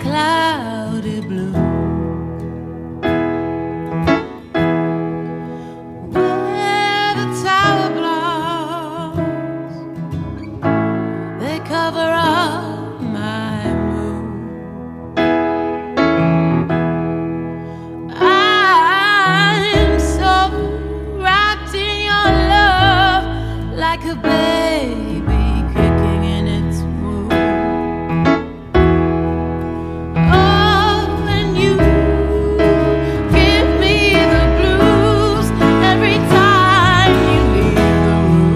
cloudy blue. Where the tower blocks, they cover up my moon. I'm so wrapped in your love, like a baby kicking in its womb. Oh, and you give me the blues every time you leave the room.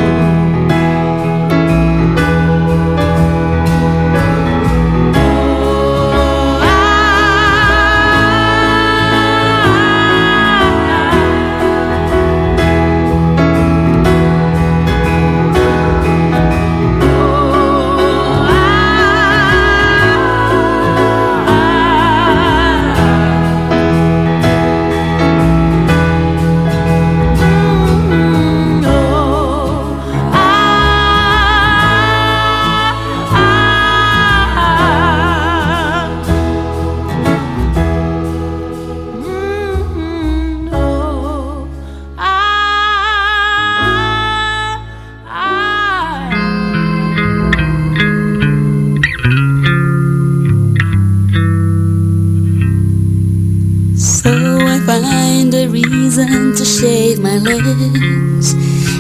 So I find a reason to shave my legs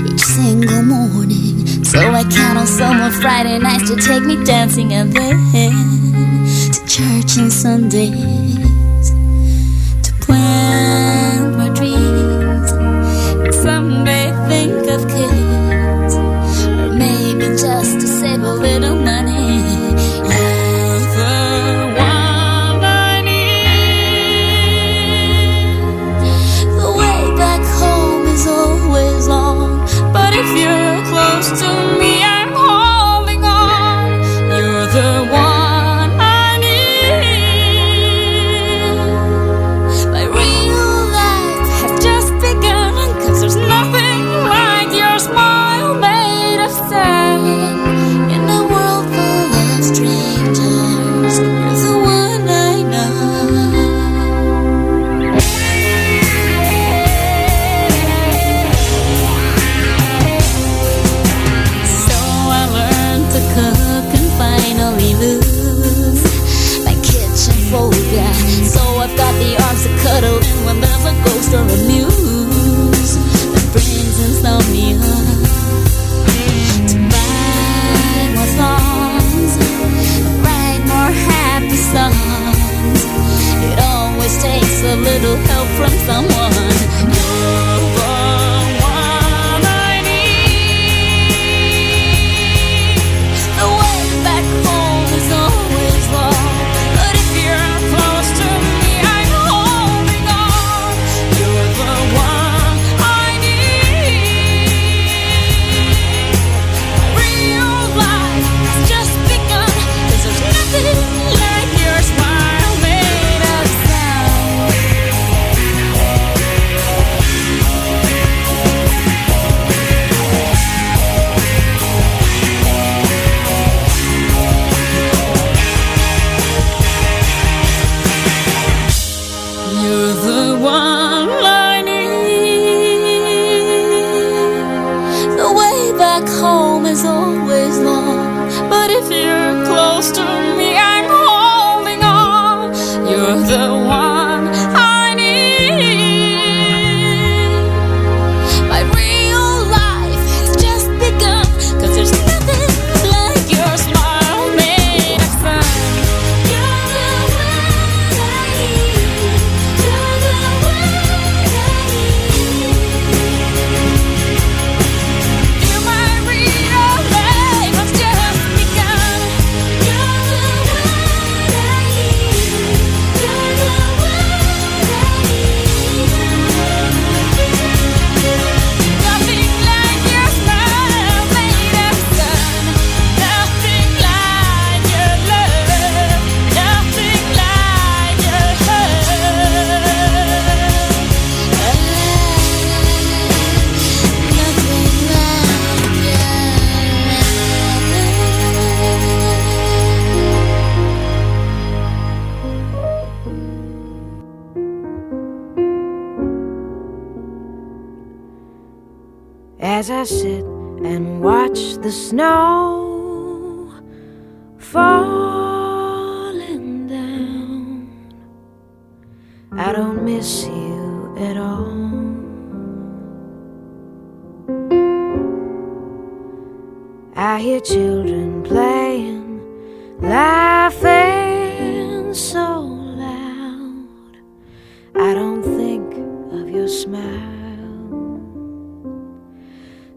each single morning. So I count on someone Friday nights to take me dancing and then to church on Sundays, to plant my dreams and someday think of kids, or maybe just to save a little money. If you're close to me, I'm holding on. You're the one I need. My real life has just begun, 'cause there's nothing like your smile made of sand. In a world full of strangers, you're the one I know. Cook and finally lose my kitchen phobia. So I've got the arms to cuddle in when there's a ghost or a muse that brings insomnia. To write more songs, write more happy songs. It always takes a little help from someone. You're the one I need. The way back home is always long, but if you're close to me, I'm holding on. You're the one I need. Real life has just begun, 'cause there's nothing like your smile made of sound. You're the one I need. The way back home is always long, but if you're close to me, I'm holding on. You're the one I need. My real life has just begun, 'cause there's nothing like your smile made of sun. You're the one I need. You're the one I need. You're my real life has just begun. You're the one I need. You're the as I sit and watch the snow falling down. I don't miss you at all. I hear children playing, laughing so loud. I don't think of your smile.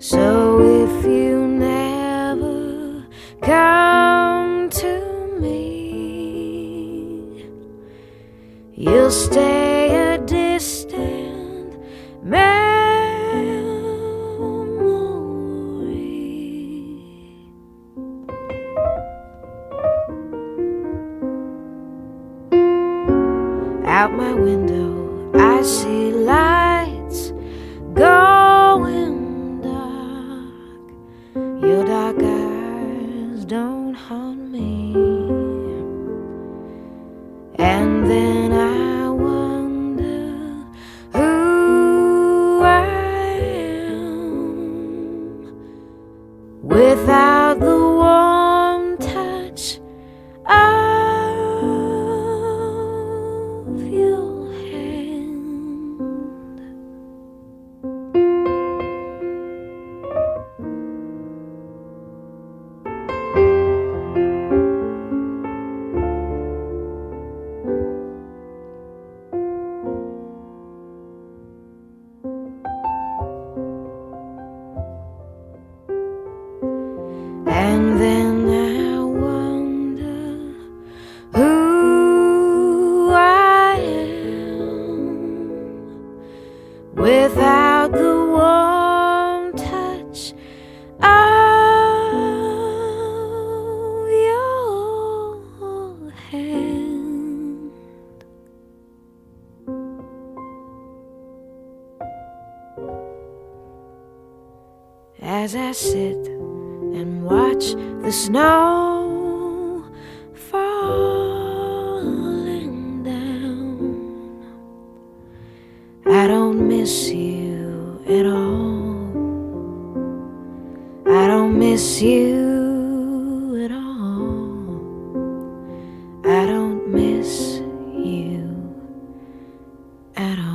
So if you never come to me, you'll stay a distant memory. Out my window I see lights going dark. Your dark eyes don't haunt me. And then I wonder who I am without the warm touch of your hand. And then I wonder who I am without the warm touch of your hand. As I sit and watch the snow falling down, I don't miss you at all. I don't miss you at all. I don't miss you at all.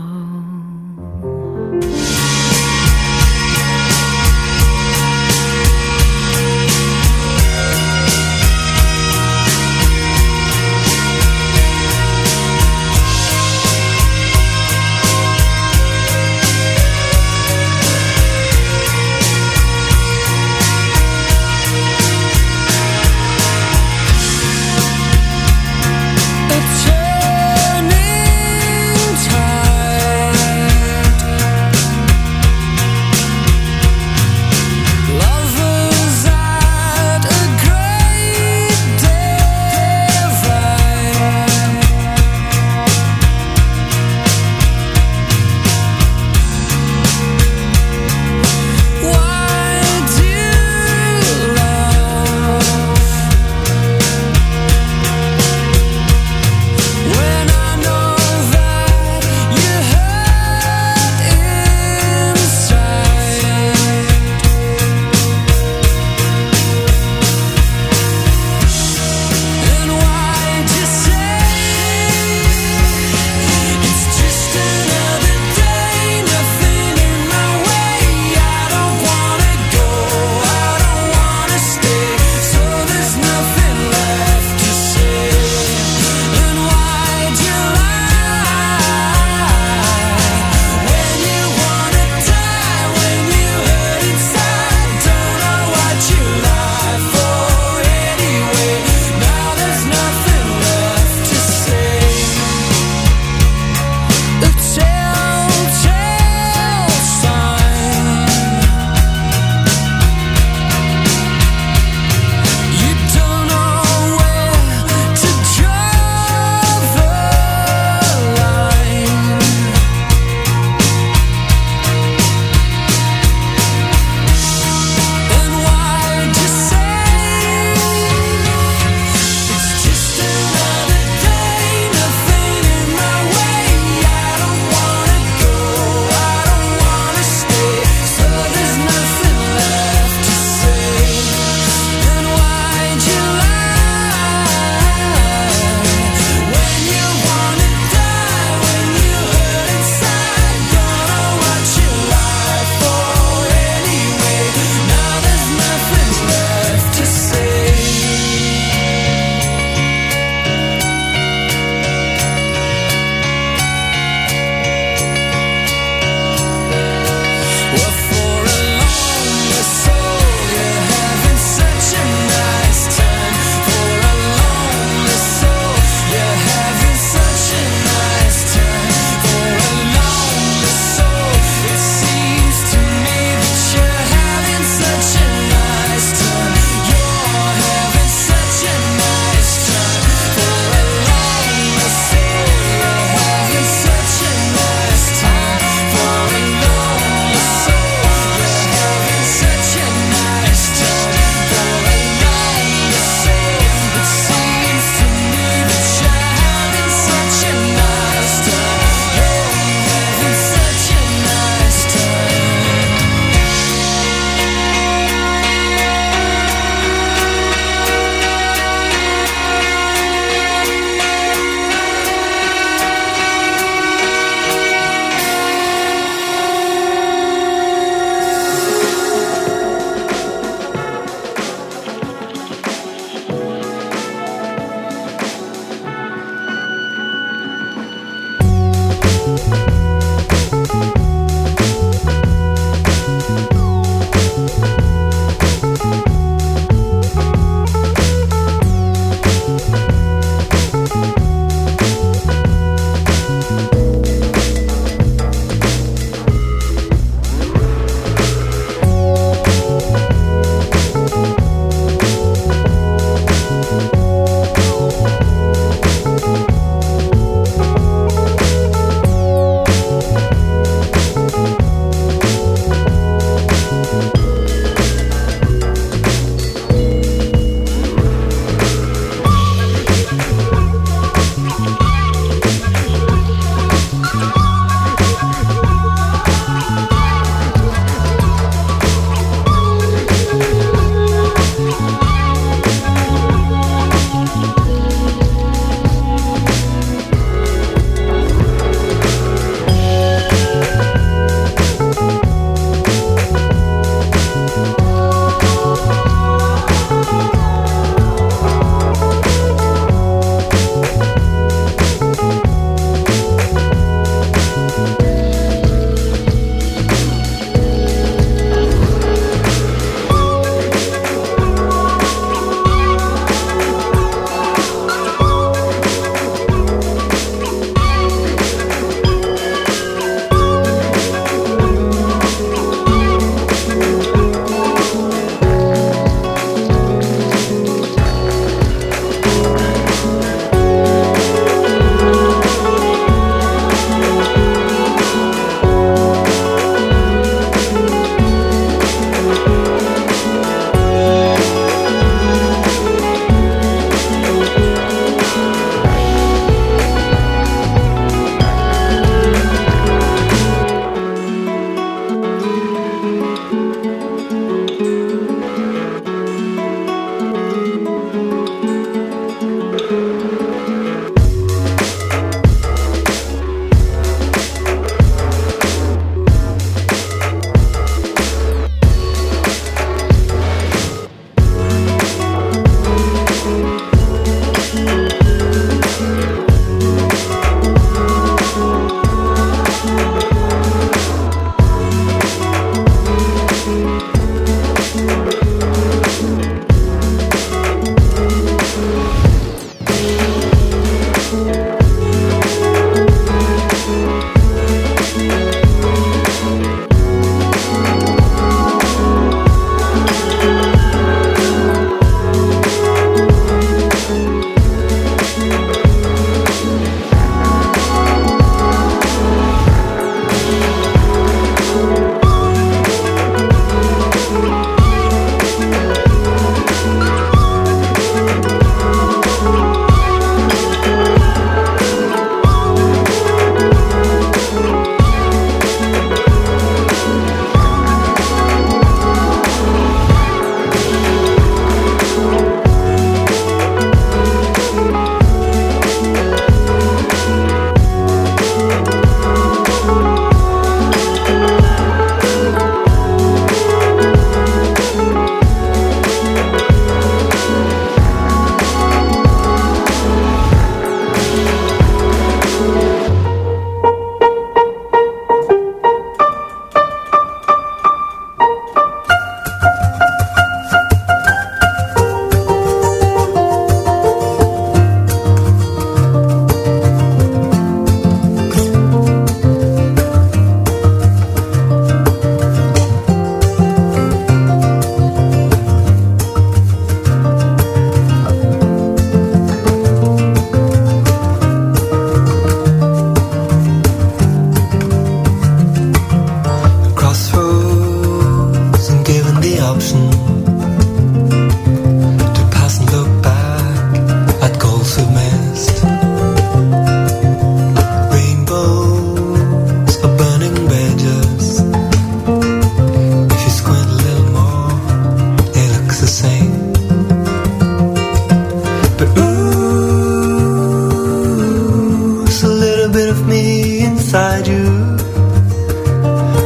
inside you,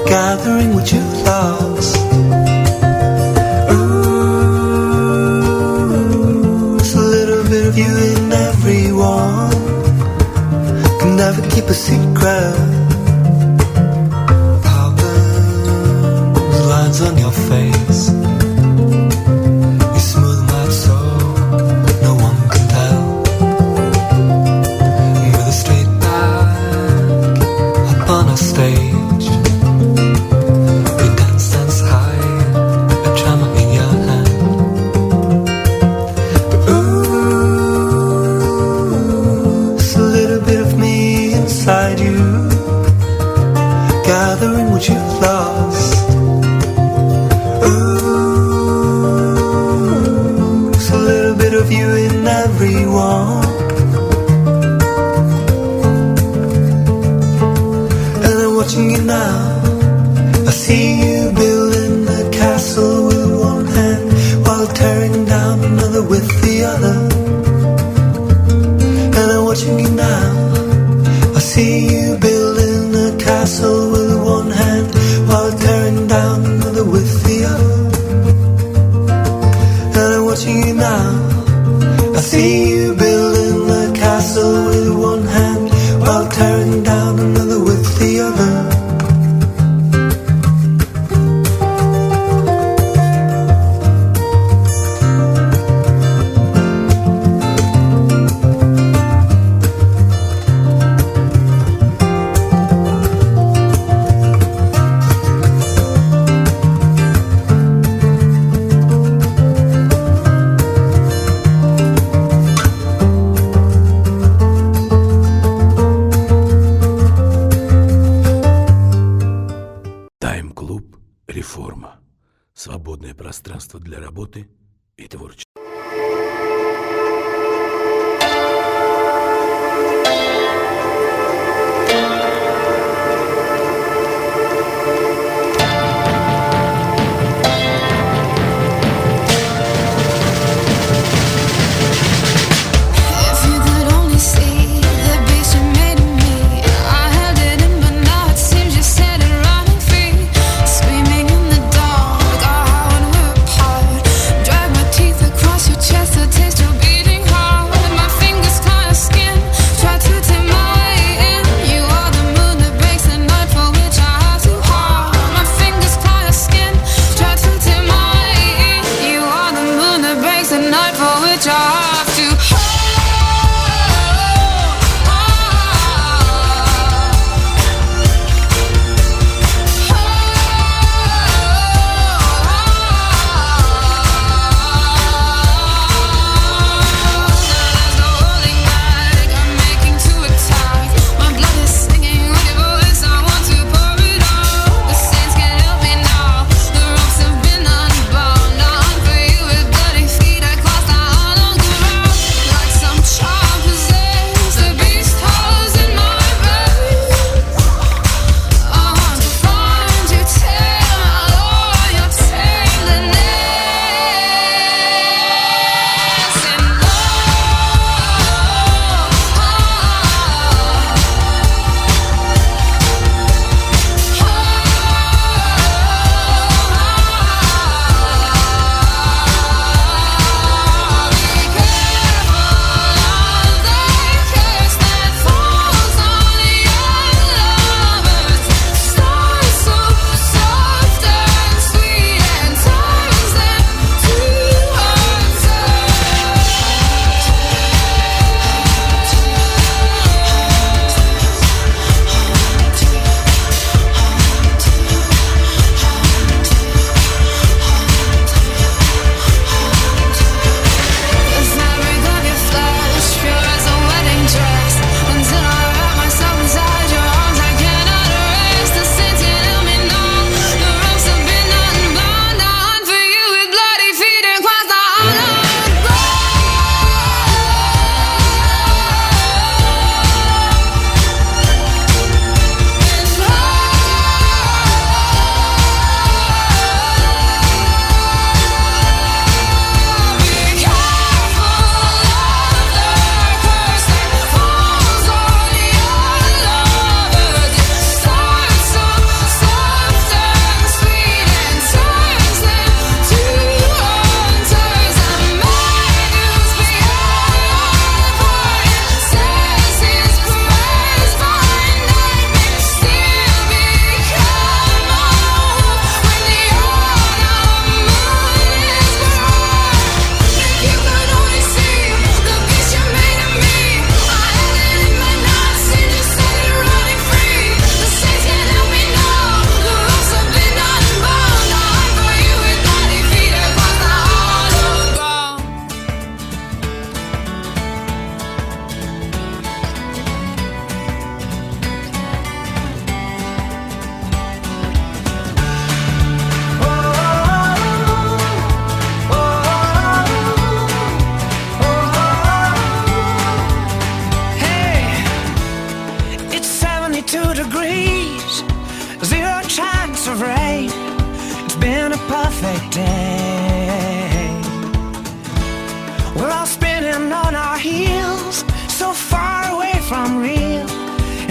gathering what you've lost. Ooh, it's a little bit of you in everyone. Can never keep a secret. Problems, lines on your face. You smooth them out so no one can tell. With a straight back up on a stage, you dance high, a drama in your hand. But ooh, it's a little bit of me inside you, gathering what you've lost. Ooh, it's a little bit of you in everyone. And I'm watching you now. I see you building a castle with one hand while tearing down another with the other. And I'm watching you now. I see you building a castle with one hand while tearing down another with the other. And I'm watching you now. I see you building a castle with one hand while tearing down another with the other. Тайм-клуб «Реформа». Свободное пространство для работы и творчества. If you could only see the beast you made of me, I held it in, but now it seems you set it running free. Screaming in the dark, our heart we're apart. Drag my teeth across.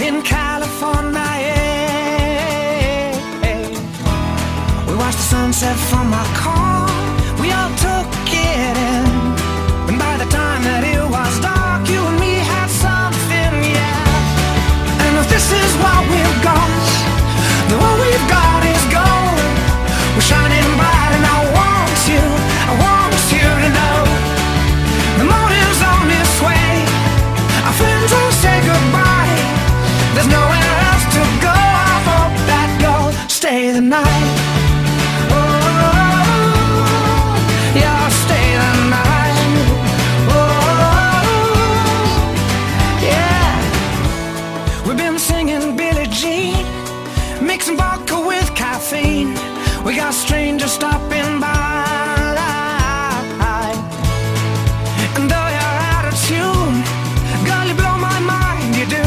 in California. We watched the sunset from our car. We all took it in. And by the time that it was dark, you and me had something, yeah. And if this is what we've got, then what we've got is gold. We're shining bright and I want you to know the morning's on its way. Our friends will say goodbye. There's nowhere else to go. I hope that you'll stay the night. Oh, you'll stay the night. Oh, yeah. We've been singing Billie Jean, mixing vodka with caffeine. We got strangers stopping by. And though you're out of tune, girl, you blow my mind, you do.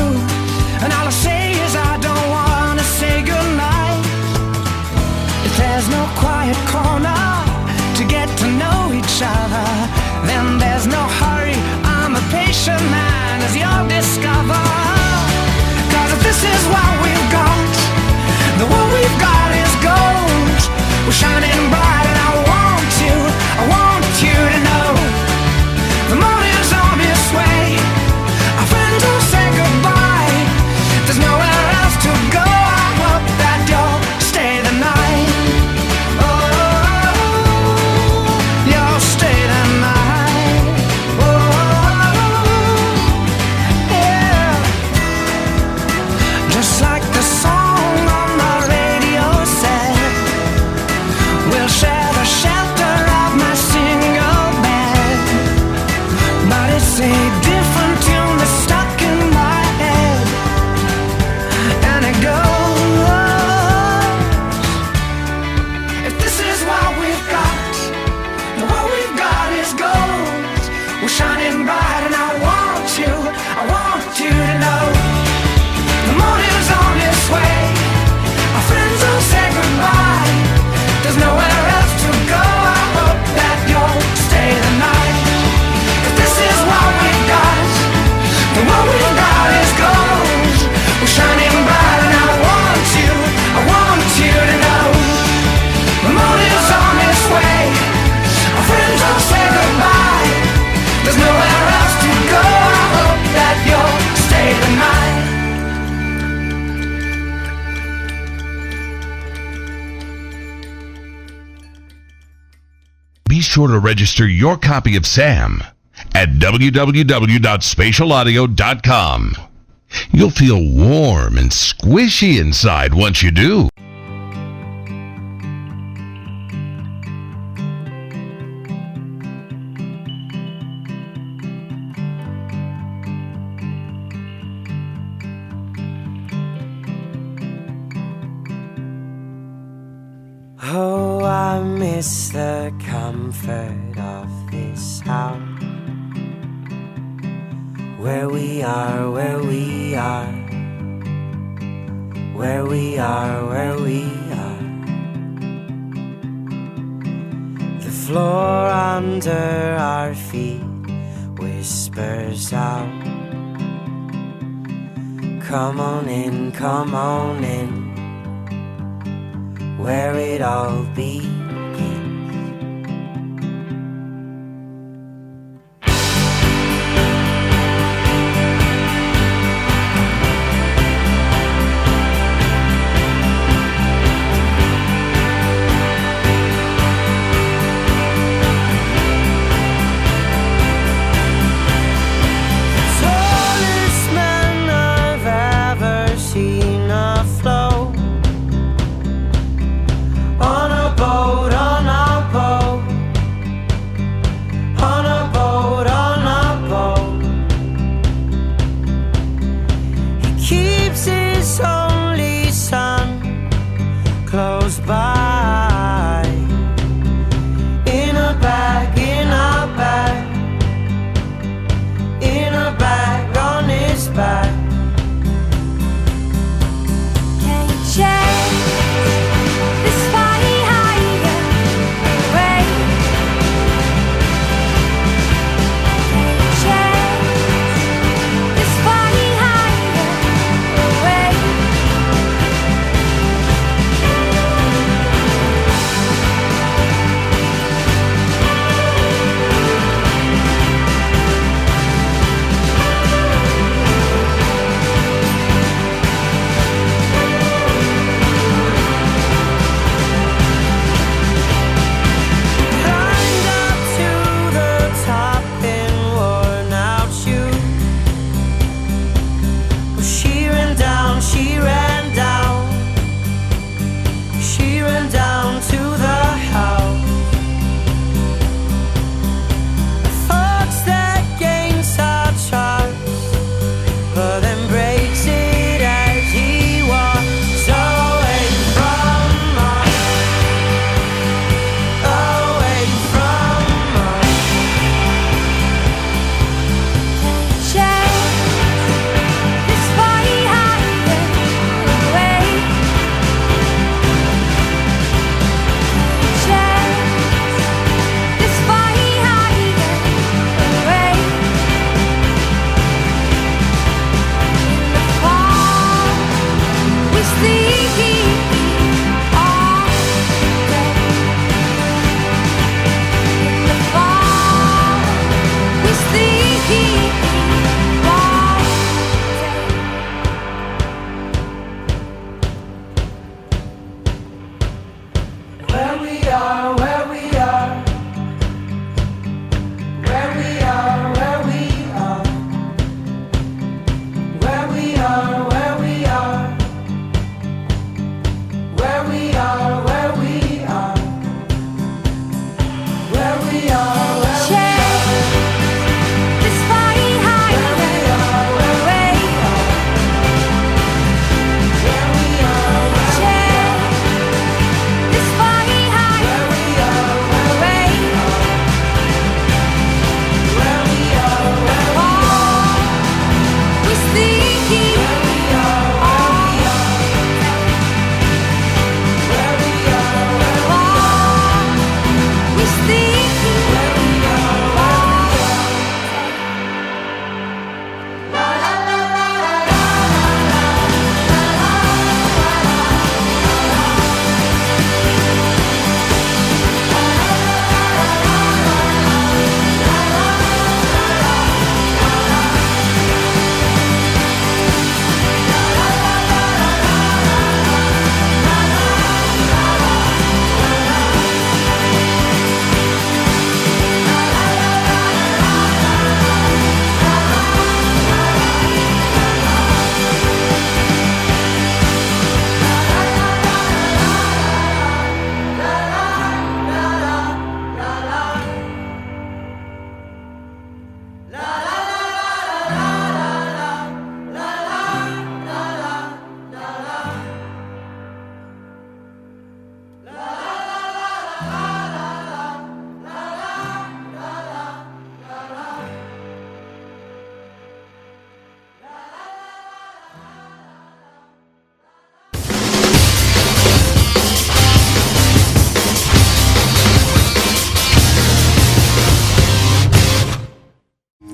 And all I say is I don't wanna say goodnight. If there's no quiet corner to get to know each other, then there's no hurry. I'm a patient man, as you'll discover. Cause if this is what we've got, then what we've got is gold. We're shining bright and I want you to know the morning's on its way. Our friends will say goodbye. There's nowhere else to go. I hope that you'll stay the night. Oh, you'll stay the night. Oh, yeah. Just like the song on the radio said, we'll share the shelter of my single bed. But it's a different tune that's stuck in my head. And it goes, if this is what we've got, then what we've got is gold. We're shining bright and I want you to know the morning's on its way. Our friends will say goodbye. There's nowhere else to go. I hope that you'll stay the night. If this is what we've got, then what we've got is gold. We're shining bright and I want you to know the morning's on its way. Our friends will say goodbye. There's nowhere else to go. I hope that you'll stay the night. Be sure to register your copy of Sam at www.spatialaudio.com. You'll feel warm and squishy inside once you do. Oh, I miss the comfort of this house, where we are, where we are, where we are, where we are. The floor under our feet whispers out, come on in, where it all begins. Tallest man I've ever seen afloat, on a boat, on a boat, on a boat, on a boat. He keeps his only son close by, in a bag, in a bag, in a bag on his back. Can you change this funny higher way? Can you change this funny higher way?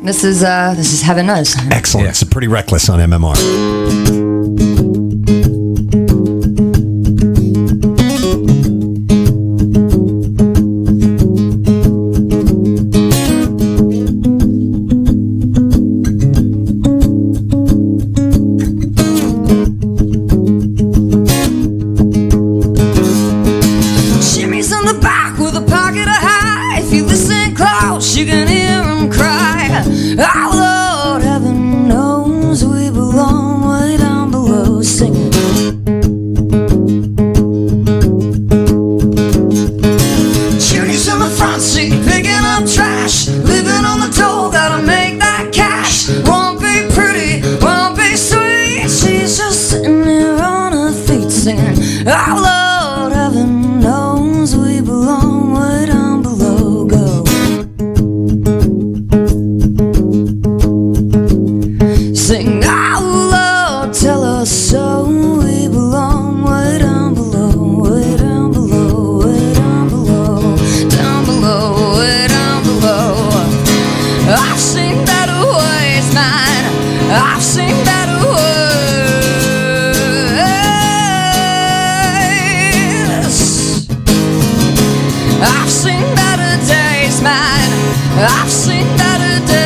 This is Heaven Knows. Excellent. It's pretty reckless on MMR. Jimmy's in the back with a pocket of high. If you listen close, you can hear him cry. Our Lord, heaven knows we belong way down below, singing. Judy's in the front seat, picking up trash, living on the dole, gotta make that cash. Won't be pretty, won't be sweet. She's just sitting there on her feet, singing. Our Lord, heaven knows we belong way down below. Go. Sing, our Lord, tell us so. We belong way down below, way down below, way down below, down below, way down below. I've seen better ways, man. I've seen better ways. I've seen better days, man. I've seen better days.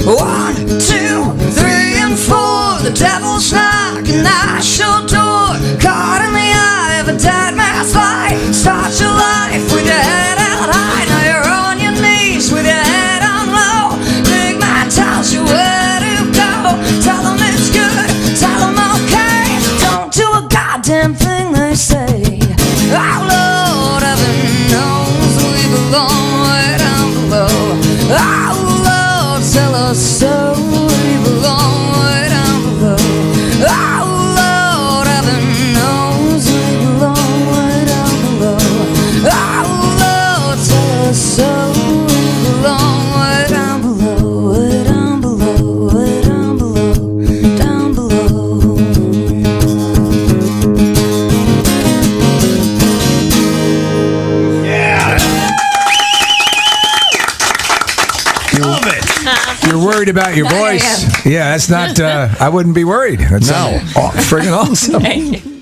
1, 2, 3, and 4. The devil's knocking at your door. Caught in the eye of a dead man's light. Start your life with your head held high. Now you're on your knees with your head on low. Big man tells you where to go. Tell him it's good, tell him okay. Don't do a goddamn thing they say. Our Lord, heaven knows we belong way down below. Our Lord, tell us so. We belong way down below. Our Lord, heaven knows we belong way down below. Our Lord, tell us so. We belong way down below, way down below, way down below, down below. Love it. You're worried about your voice. Yeah, that's not. I wouldn't be worried. That's friggin' awesome. Thank you.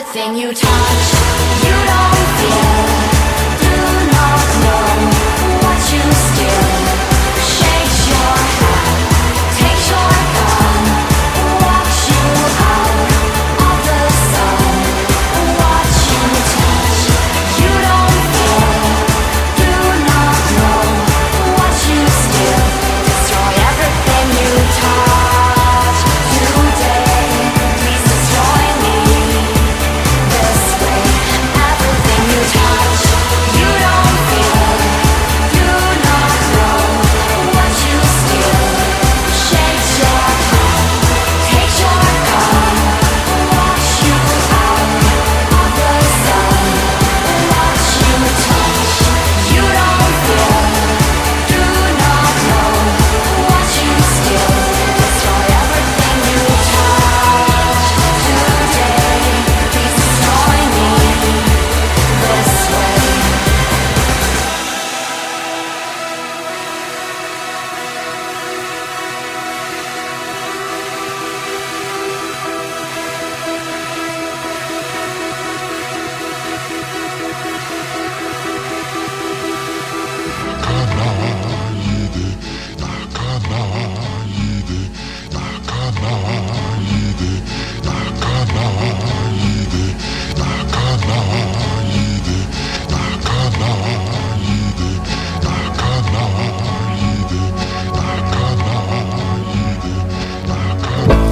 everything you touch. You don't feel, do not know what you steal. Shakes your head, takes your gun, walks you out of the sun. What you touch, you don't feel, do not know what you steal. Destroy everything you touch today. Please destroy me this way. Everything you touch, you don't feel, do not know what you steal. Shakes your head, takes your gun, walks you out of the sun. What you touch, you don't feel, do not know what you steal. Destroy everything you touch today. Please destroy me this way.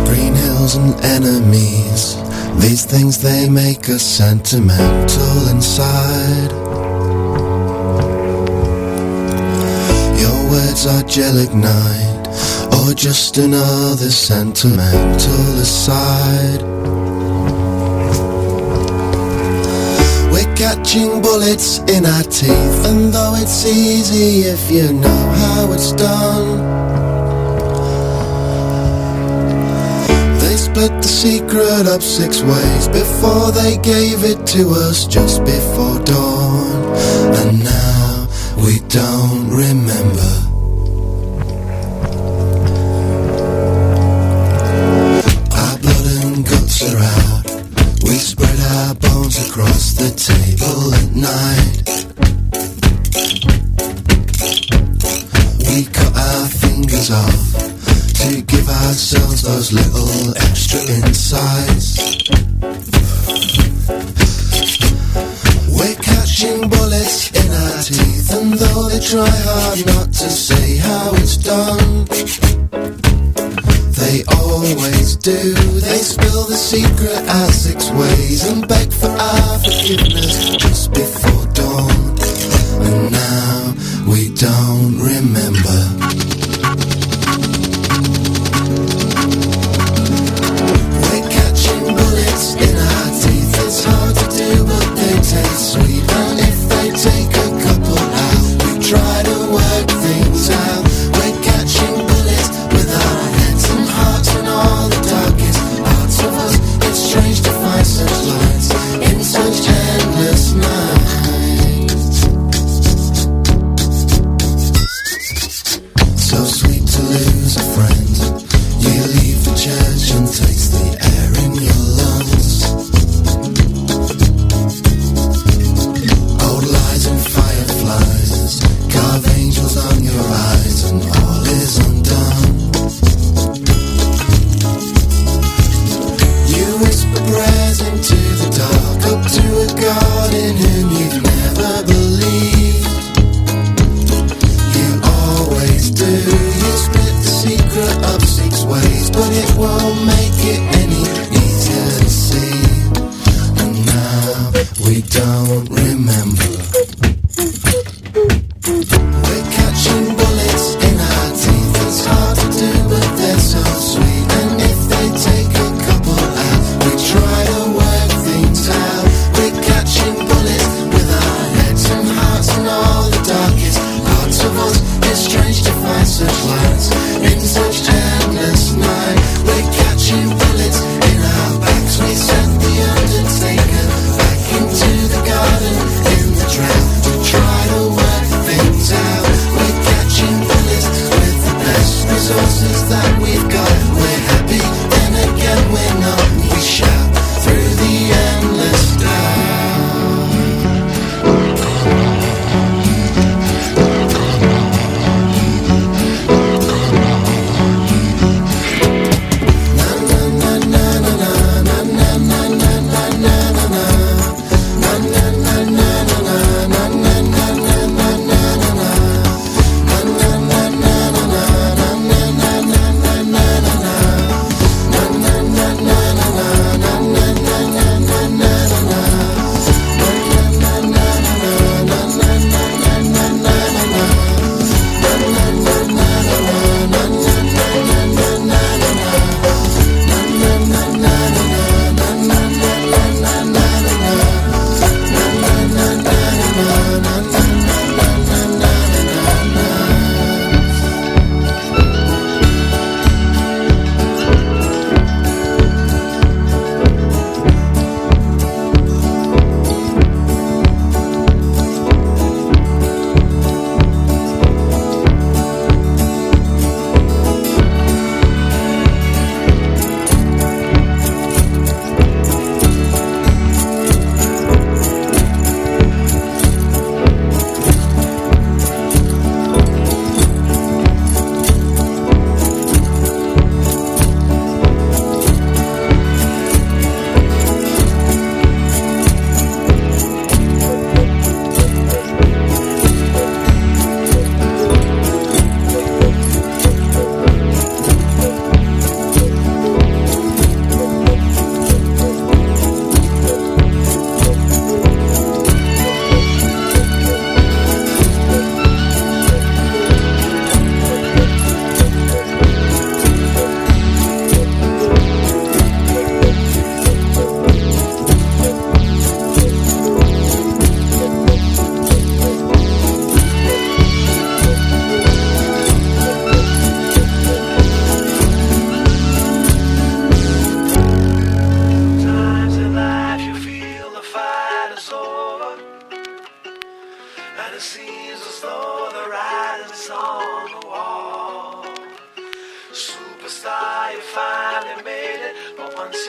Green hills and enemies, these things they make us sentimental inside. Your words are gelignite, or just another sentimental aside. We're catching bullets in our teeth, and though it's easy if you know how it's done, they split the secret up 6 ways before they gave it to us just before dawn. And now we don't remember. Our blood and guts are out. We spread our bones across the table at night. We cut our fingers off to give ourselves those little extra insights. We're catching bullets in our teeth, and though they try hard not to say how it's done, they always do. They spill the secret out 6 ways and beg for our forgiveness just before dawn. And now we don't remember. We're catching bullets in our teeth. It's hard to do, but they taste sweet. And if they take a couple out, we try to work things out. We're catching bullets with our heads and hearts and all the darkest parts of us. It's strange to find such lights in such endless nights. So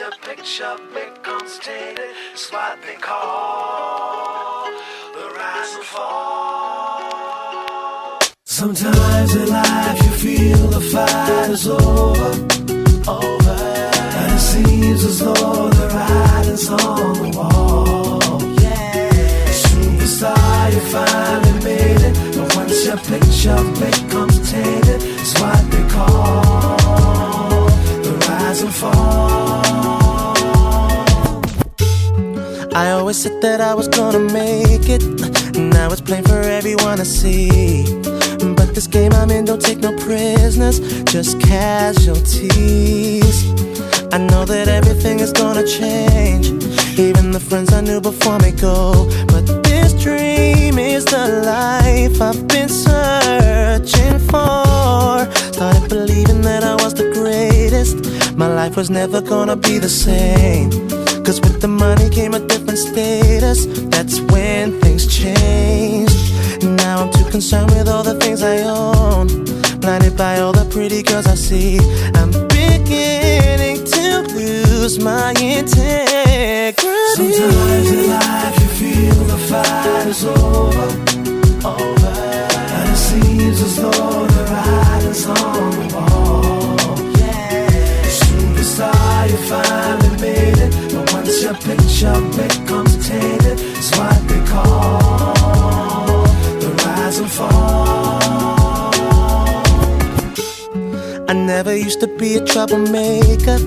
your picture becomes tainted, it's what they call the rise and fall. Sometimes in life you feel the fight is over, and it seems as though the writing's on the wall. Superstar, you finally made it, but once your picture becomes tainted, it's what they call the rise and fall. I always said that I was gonna make it, now it's plain for everyone to see. But this game I'm in don't take no prisoners, just casualties. I know that everything is gonna change, even the friends I knew before me go. But this dream is the life I've been searching for. Started believing that I was the greatest, my life was never gonna be the same. Cause with the money came a different status, that's when things changed. Now I'm too concerned with all the things I own, blinded by all the pretty girls I see. I'm beginning to lose my integrity. Sometimes in life you feel the fight is over, and it seems as though the writing's on the wall. Superstar, you finally made it, but once your picture becomes tainted, it's what they call the rise and fall. I never used to be a troublemaker,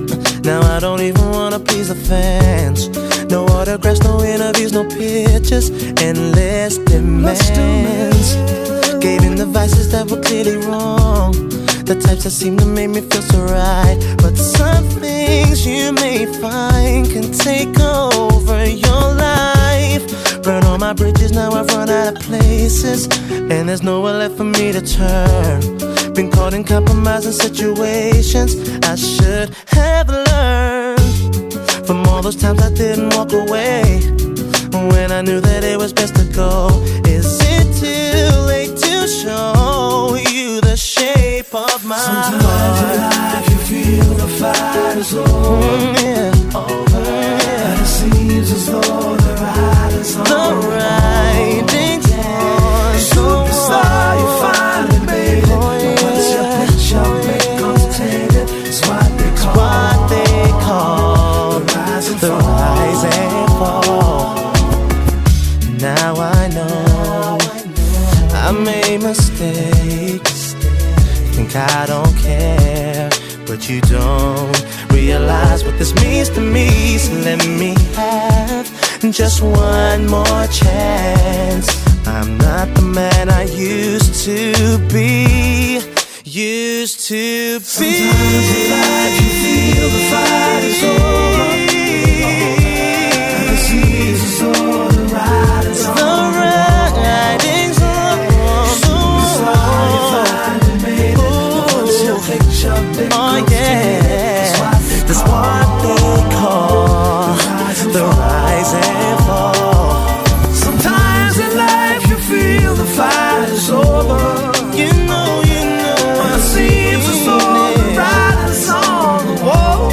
now I don't even wanna please the fans. No autographs, no interviews, no pictures, endless demands. Gave in the vices that were clearly wrong, the types that seem to make me feel so right. But some things you may find can take over your life. Burn all my bridges, now I've run out of places, and there's nowhere left for me to turn. Been caught in compromising situations I should have learned from all those times I didn't walk away when I knew that it was best to go. Is it too late to show you the shape of my heart? Sometimes in life you feel the fight is over, and it seems as though the writing's on the writing's on. Superstar, you finally made it, but once your picture becomes tainted, it's what they call the rise and fall. Now I know I made mistakes, think I don't care, but you don't realize what this means to me. So let me have just one more chance. I'm not the man I used to be. Sometimes in life you feel the fight is over, and it seems as though the writing's on the wall. Superstar, you finally made it, but once your picture becomes tainted, that's what they call the rise and fall. Sometimes in life you feel the fight is over, You know, and it seems as though the writing's on the wall.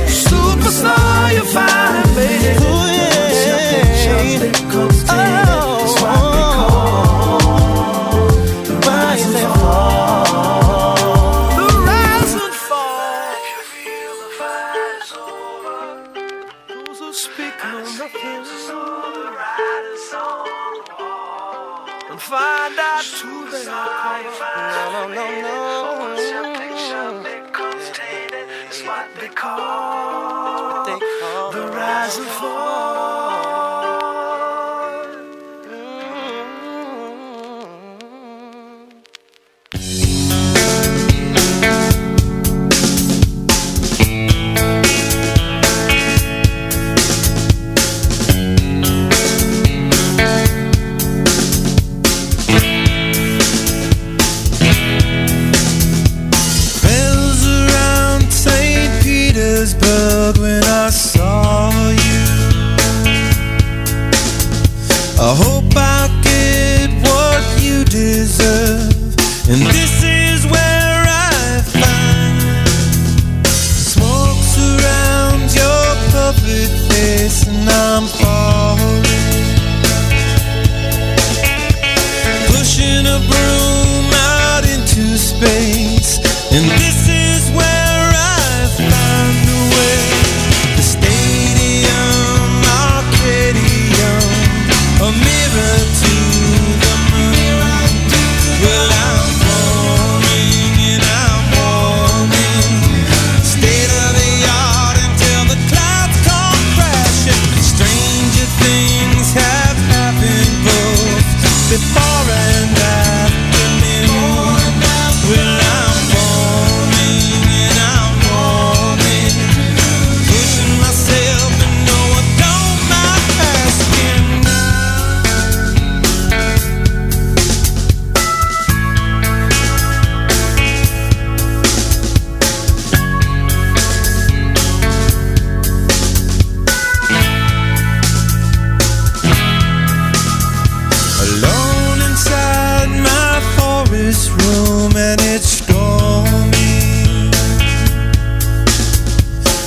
Superstar, you finally made it, but once your picture becomes tainted, it's what they call the rise and fall. The rise and fall. If you feel the fight is over, those who speak know nothing, so the writing's on the wall. And find out who they are. No. Once your picture becomes tainted, it's what they call the rise and fall. Bells around St. Petersburg when I saw you.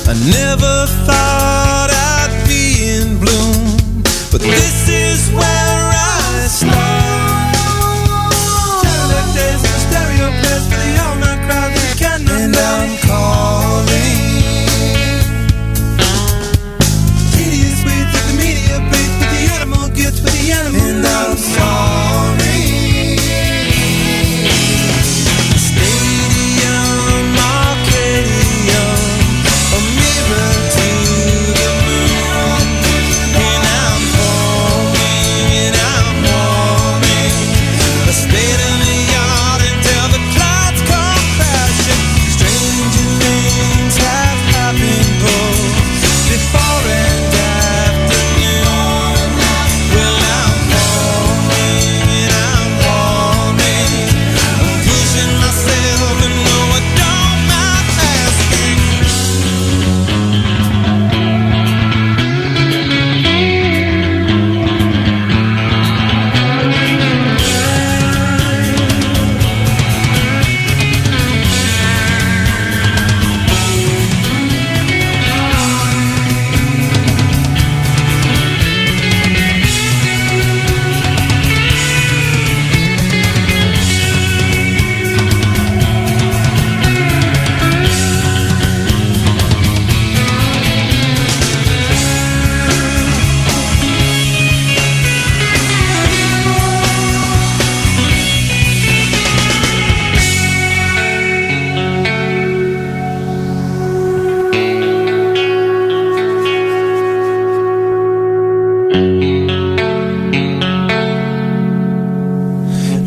I never thought I'd be in bloom, but this is where I start. Cadillac days in the stereo plays for the all-night crowd that can't know. And I'm calling. Tedious ways that the media plays, but the animal gets what the animal. And I'm sorry.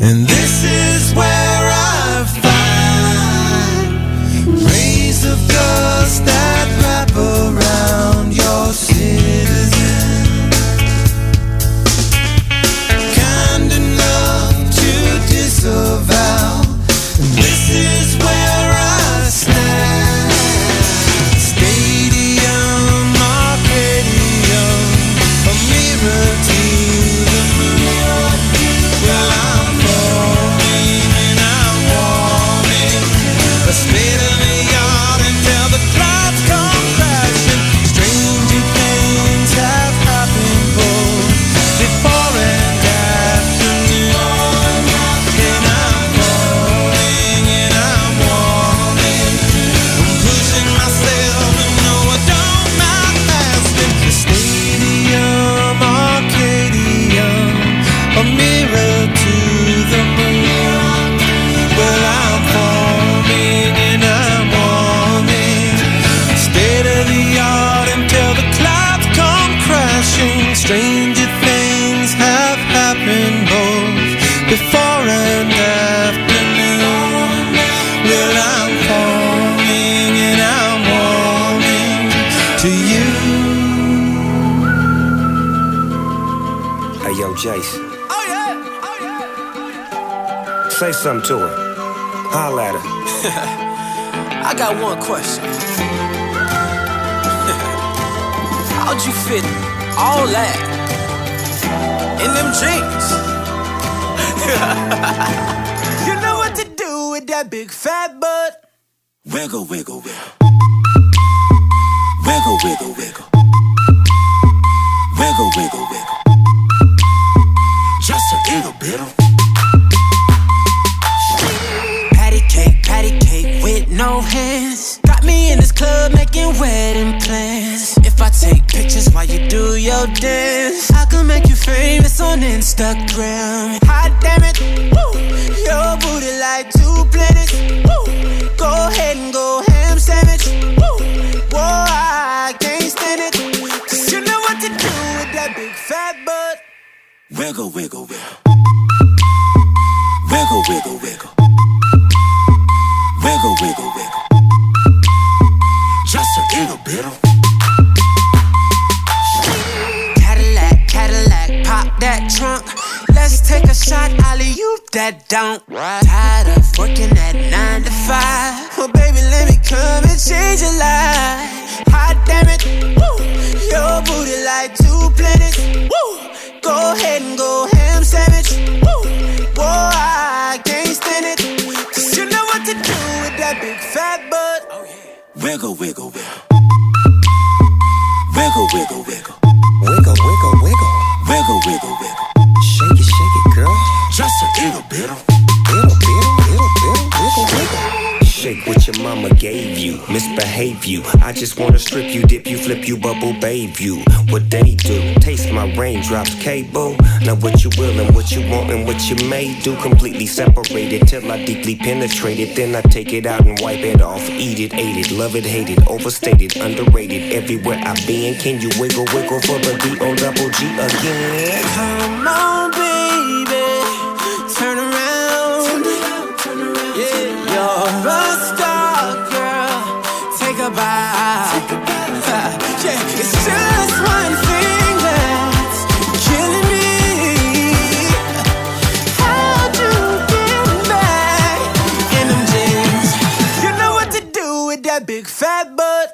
And this is where I find rays of dust that wrap around your citizen, kind enough to disavow. This is where I stand. Stadium, Arcadium, a mirror to the moon. Well, I'm falling and I'm warming, a state of the art until the clouds come crashing. Stranger things have happened both before and after noon. And I'm falling and I'm warming, I'm pushing myself and no, I don't mind asking. The stadium, Arcadium, a mirror to the moon. Well, I'm forming and I'm warming, state of the art until the clouds come crashing. Stranger things have happened both before and after noon. Well, I'm forming and I'm warming to you. Hey, yo, Jace. Say something to her. Holla at her. I got one question. How'd you fit all that in them jeans? You know what to do with that big fat butt. Wiggle, wiggle, wiggle. Wiggle, wiggle, wiggle. Wiggle, wiggle, wiggle. Just a little bit of patty cake with no hands. Got me in this club making wedding plans. If I take pictures while you do your dance, I can make you famous on Instagram. Hot damn it, woo. Your booty like 2 planets, woo. Go ahead and go ham sandwich, woo. Whoa, I can't stand it, 'cause you know what to do with that big fat butt. Wiggle, wiggle, wiggle. Wiggle, wiggle, wiggle. Wiggle, wiggle, wiggle. Just a little bit of Cadillac, Cadillac, pop that trunk. Let's take a shot, Ollie, you that don't. Tired of working at 9 to 5. Well, baby, let me come and change your life. Hot damn it, woo. Your booty like 2 planets, woo. Go ahead and go ham sandwich, woo. Whoa, I can't stand it, 'cause you know what to do with that big fat butt. Oh, yeah. Wiggle, wiggle, wiggle. Wiggle, wiggle, wiggle. Wiggle, wiggle, wiggle. Wiggle, wiggle, wiggle. Shake it, girl. Just a little bit. Little bit, wiggle, wiggle. Shake what your mama gave you, misbehave you. I just wanna strip you, dip you, flip you, bubble bathe you. What they do, taste my raindrops, cable. Now what you will and what you want and what you may do. Completely separated till I deeply penetrate it. Then I take it out and wipe it off. Eat it, ate it, love it, hate it. Overstated, underrated, everywhere I've been. Can you wiggle, wiggle for the D-O-double-G again? Come on, baby, turn around. Yeah, you're a star, girl. Take a bow. Yeah, it's just one thing that's killing me. How'd you get back in them jeans? You know what to do with that big fat butt.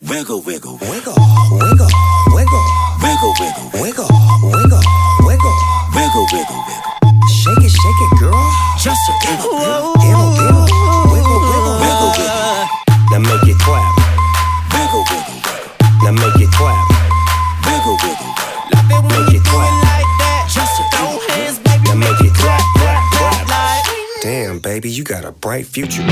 Wiggle, wiggle, wiggle, wiggle, wiggle, wiggle, wiggle, wiggle, wiggle, wiggle, wiggle, wiggle, wiggle. Shake it, girl. Just a little bit, wiggle, wiggle, wiggle, wiggle. Now make it clap. Wiggle, wiggle, wiggle. Now make it clap. Wiggle, wiggle, wiggle. Love it when Make you it do clap. it like that. Just a Throw little hands, bit. baby. Now make it clap, clap, clap, clap. like. Damn, baby, you got a bright future.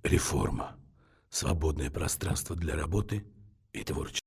Реформа. Свободное пространство для работы и творчество.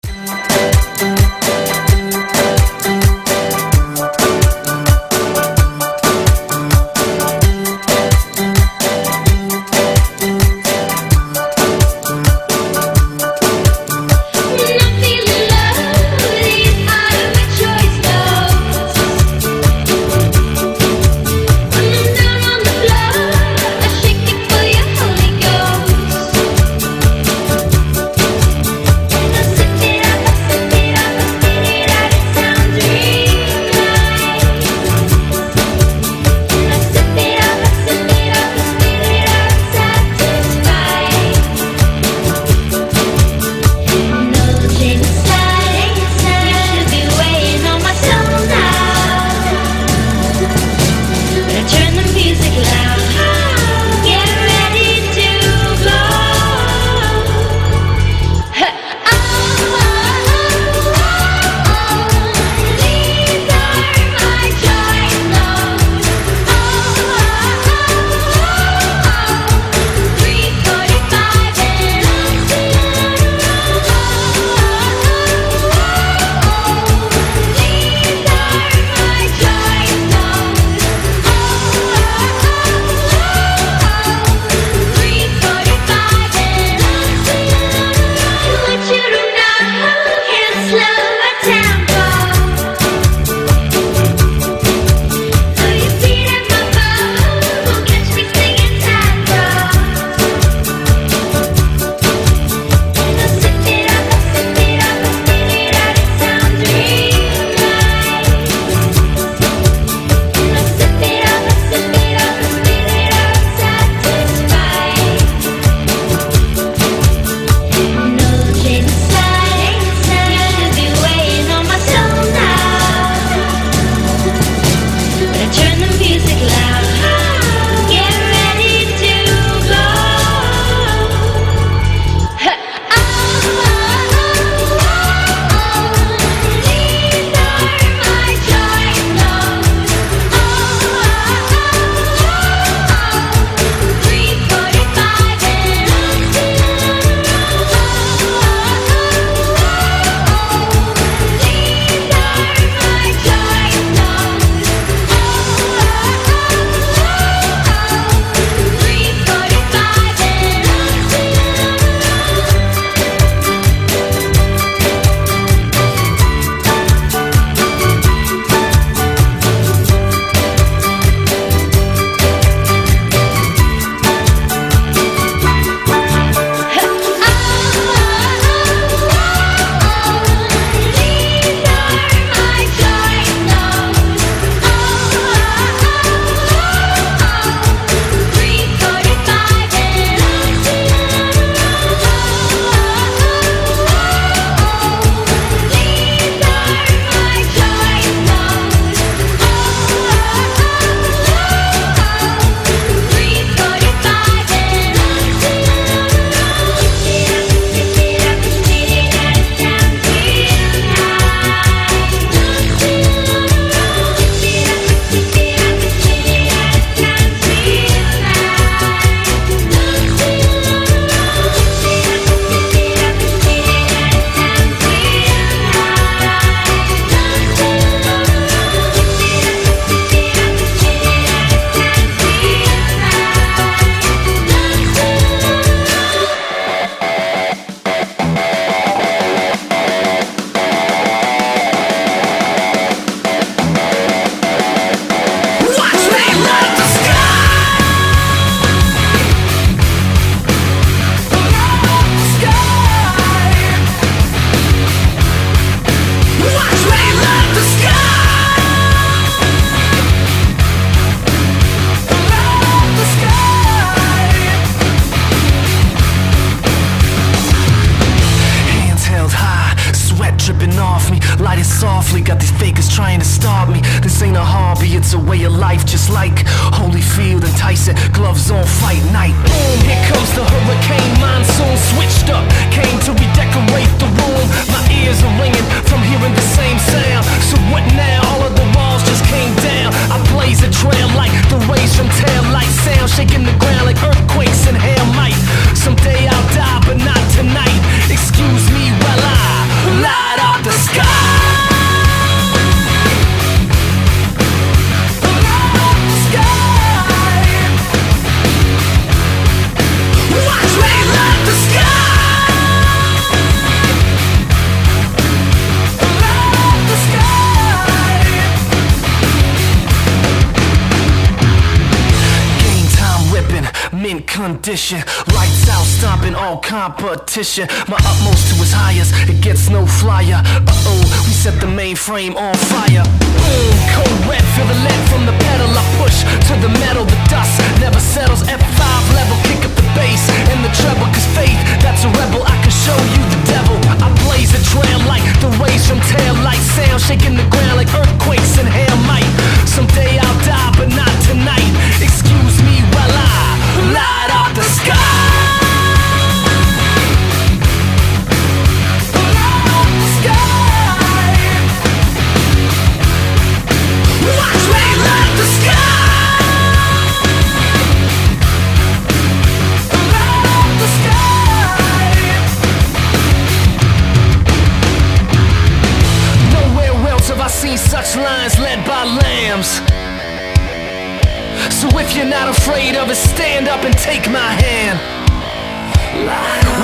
softly. Got these fakers trying to stop me. This ain't a hobby, it's a way of life. Just like Holyfield and Tyson, gloves on fight night. Boom, here comes the hurricane monsoon. Switched up, came to redecorate the room. My ears are ringing from hearing the same sound. So what now? All of the walls just came down. I blaze a trail like the rays from tail light sound, shaking the ground like earthquakes and hail might. Someday I'll die, but not tonight. Excuse me while I rendition. Lights out, stomping all competition. My utmost to his highest, it gets no flyer. We set the mainframe on fire. Boom, cold red, feel the lead from the pedal. I push to the metal, the dust never settles. F5 level, kick up the bass and the treble. Cause faith, that's a rebel, I can show you the devil. I blaze a trail like the rays from tail light. Sound shaking the ground like earthquakes and hail might. Someday I'll die, but not tonight. Excuse me while I light up the sky. Seen such lines led by lambs. So if you're not afraid of it, stand up and take my hand.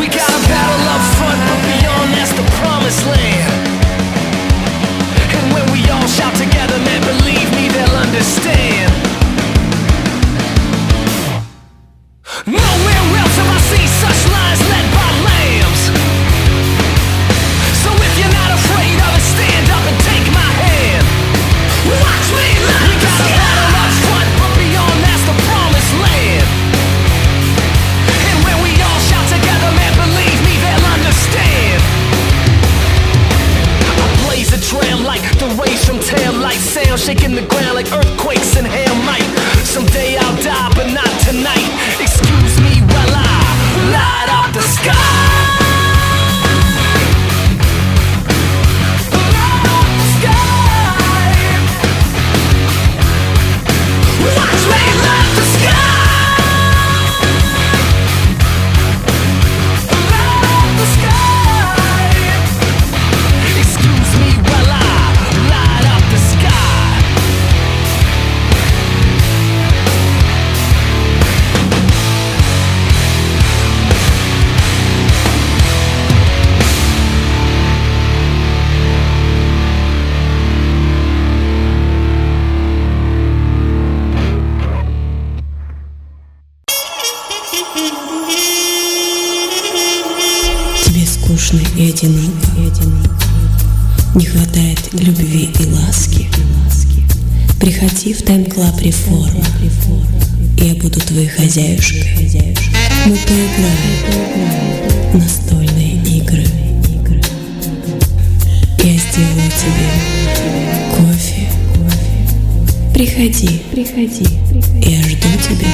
We got a battle up front, but beyond that's the promised land. And when we all shout together, man, believe me, they'll understand. Nowhere else have I seen such lines led by lambs. So if you're not afraid of it, stand up and take my hand. Watch me light the sky. We got a battle up front, but beyond that's the promised land. And when we all shout together, man, believe me, they'll understand. I blaze a trail like the rays from tail light. Sound shaking the ground like earthquakes and hail might. Someday I'll die, but not tonight. Excuse me while I light up the sky. Скучно и одиноко, не хватает любви и ласки. Приходи в тайм-клаб Реформа, я буду твоей хозяюшкой. Мы поиграем в настольные игры. Я сделаю тебе кофе. Приходи, я жду тебя.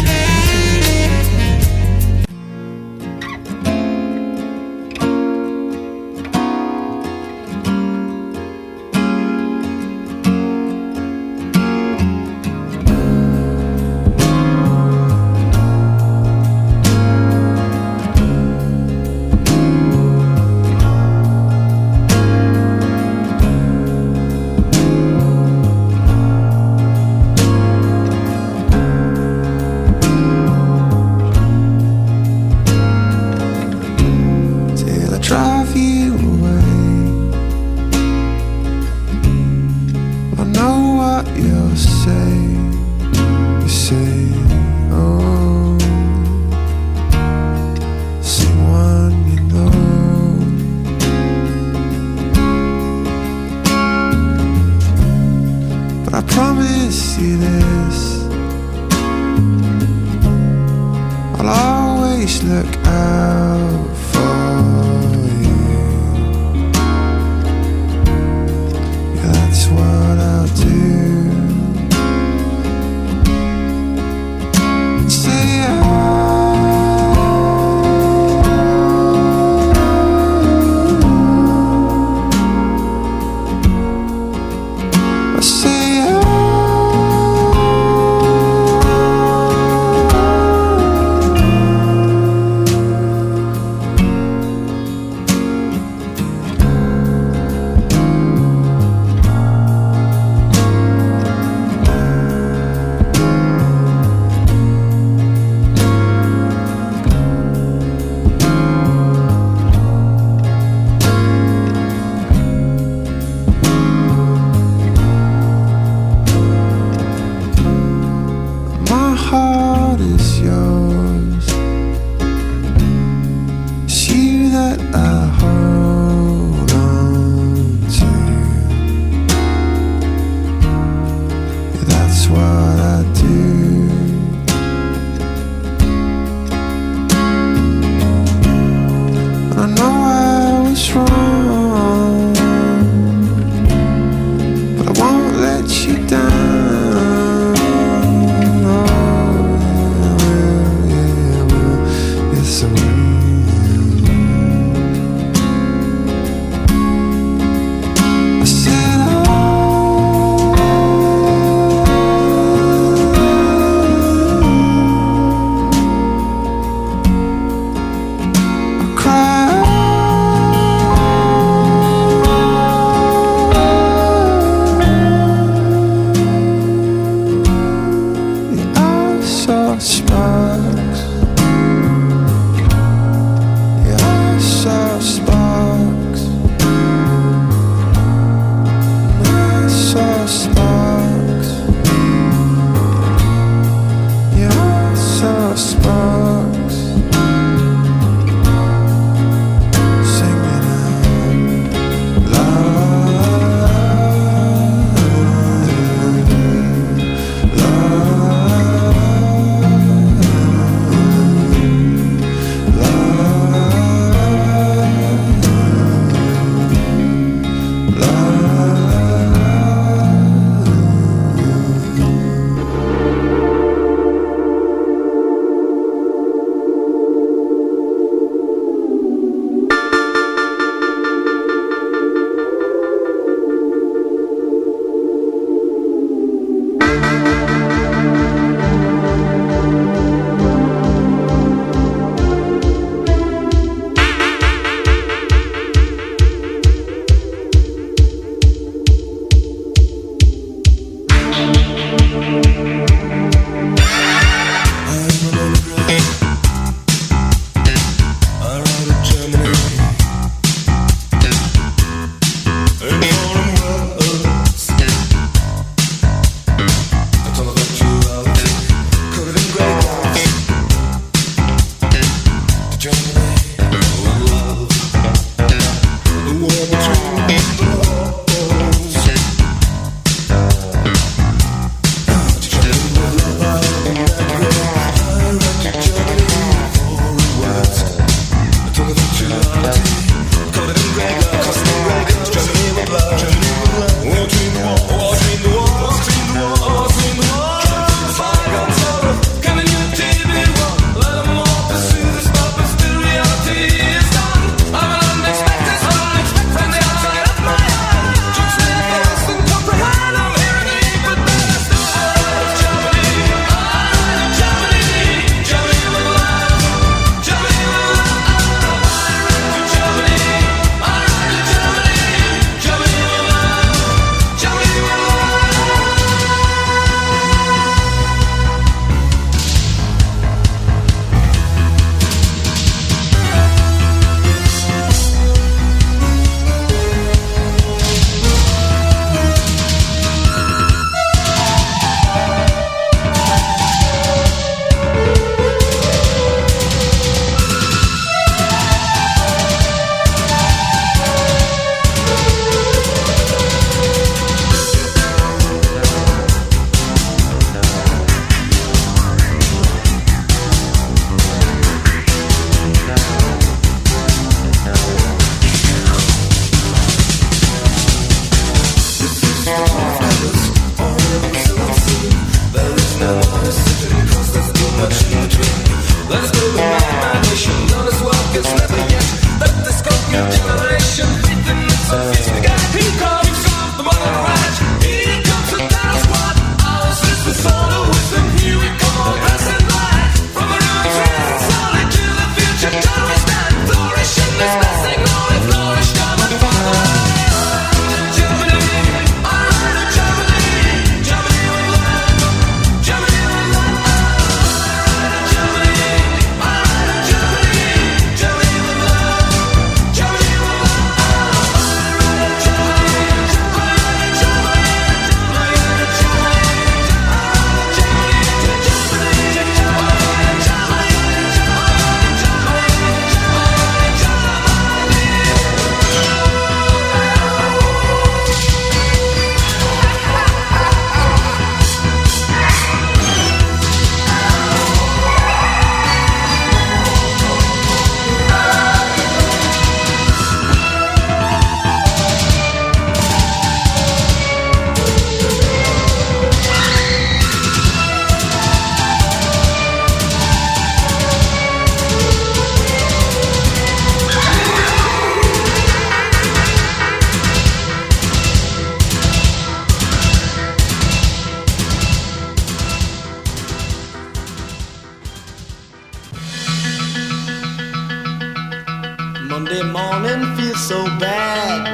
morning feels so bad.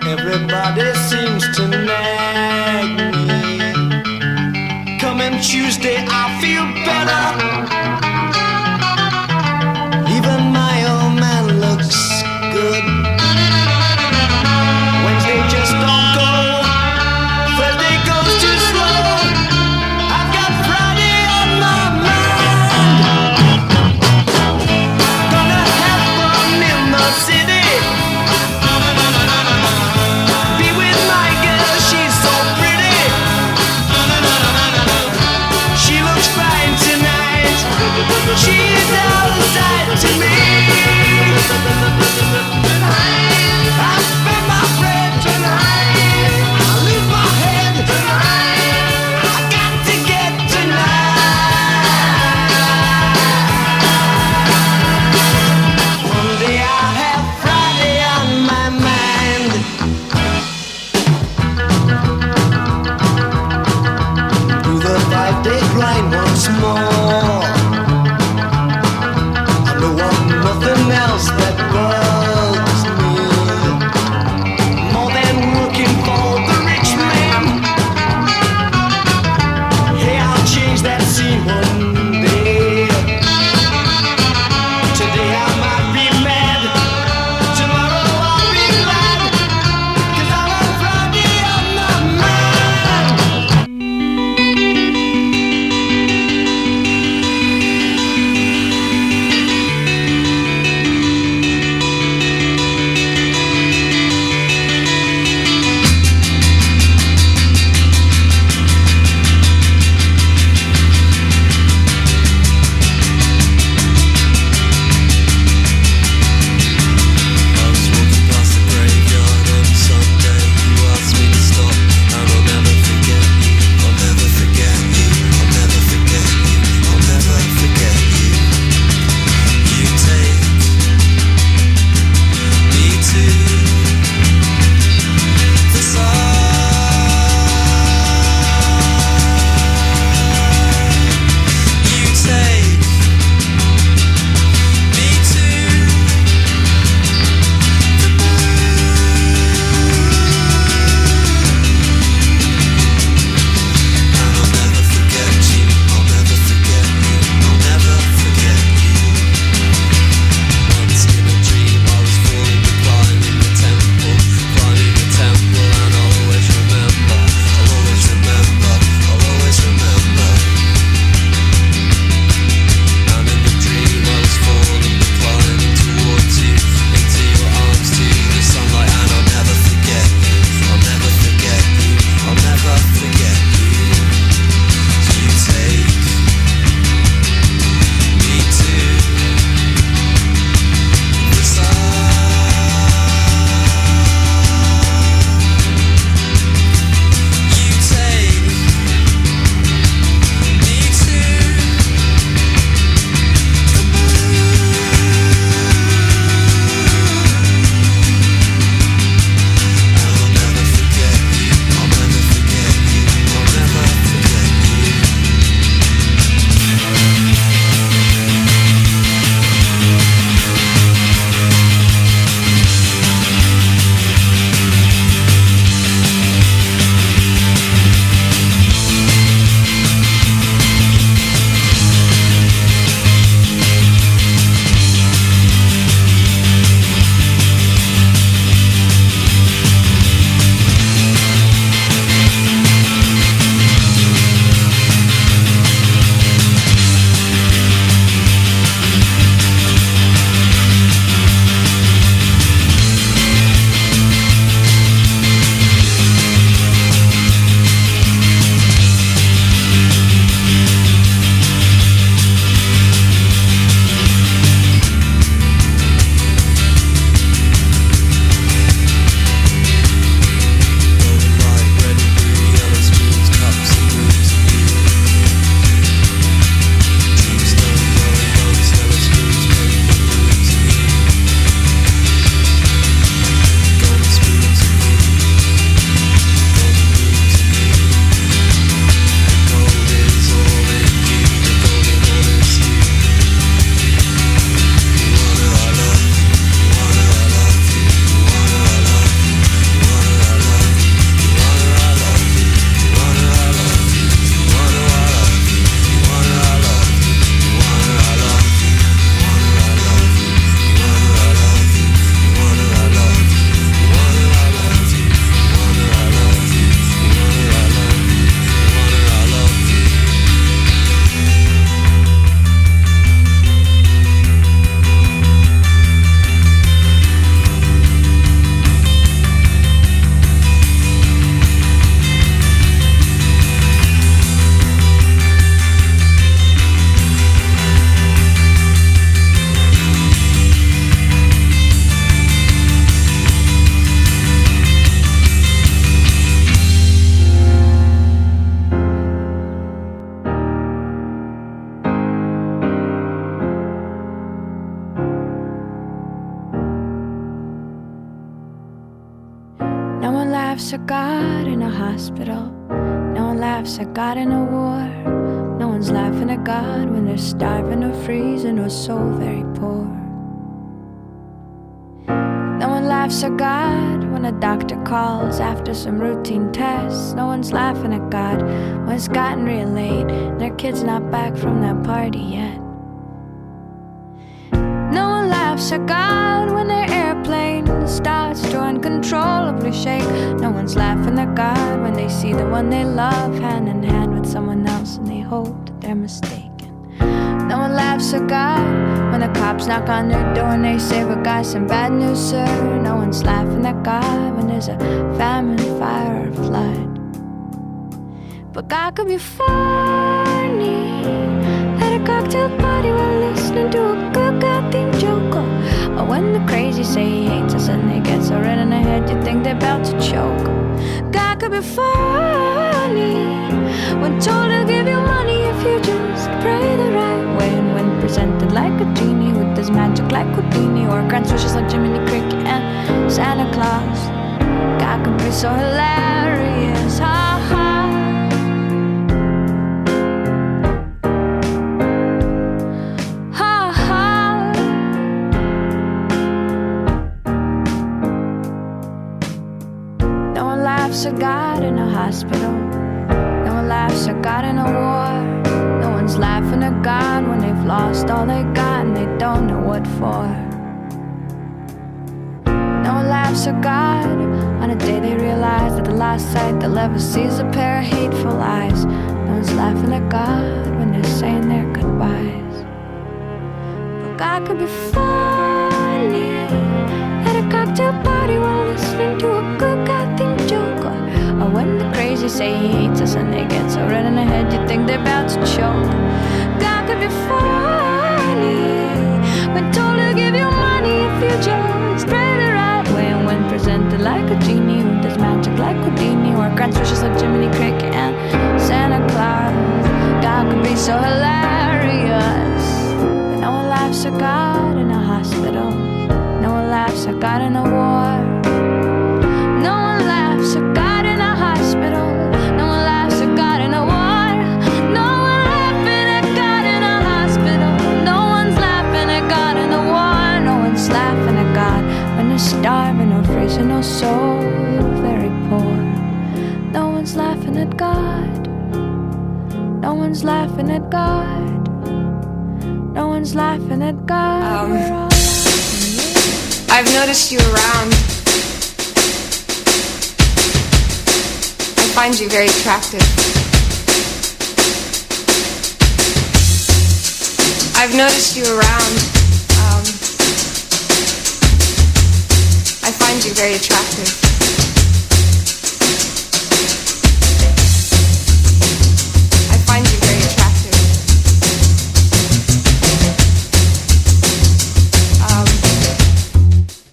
Everybody seems to nag me. Coming Tuesday, I feel better. Even my old man looks good. Wednesday just don't go. Thursday goes too slow. I've got Friday on my mind. Gonna have fun in the city. laughs at God in a hospital. No one laughs at God in a war. No one's laughing at God when they're starving or freezing or so very poor. No one laughs at God when a doctor calls after some routine tests. No one's laughing at God when it's gotten real late and their kid's not back from that party yet. No one laughs at God when their airplane starts to uncontrollably shake. No one's laughing at God when they see the one they love hand in hand with someone else and they hope that they're mistaken. No one laughs at God when the cops knock on their door and they say, "We got some bad news, sir." No one's laughing at God when there's a famine, fire, or flood. But God could be funny at a cocktail party while listening to a good God-themed joke. Or when the crazy say he hates us and they get so red in the head you think they're about to choke. God could be funny when told he'll give you money if you just pray the right way. And when presented like a genie with his magic like Houdini, or grants wishes like Jiminy Cricket and Santa Claus, God could be so hilarious. Ha ha. laughs at God in a hospital. No one laughs at God in a war. No one's laughing at God when they've lost all they got and they don't know what for. No one laughs at God on a day they realize that the last sight they'll ever see is a pair of hateful eyes. No one's laughing at God when they're saying their goodbyes. But God could be funny at a cocktail party while listening to a good God-themed joke. Or when the crazy say he hates us and they get so red in the head you think they're about to choke. God could be funny when told to give you money if you just pray the right way. And when presented like a genie with his magic like Houdini, or grants wishes like Jiminy Cricket and Santa Claus, God could be so hilarious. But no one laughs at God in a hospital. No one laughs at God in a war. No one laughs at God in a hospital. No one laughs at God in a war. No one laughing at God in a hospital. No one's laughing at God in a war. No one's laughing at God when they're starving or freezing or so very poor. No one's laughing at God. No one's laughing at God. No one's laughing at God. I've noticed you around. I find you very attractive. I've noticed you around. I find you very attractive. I find you very attractive.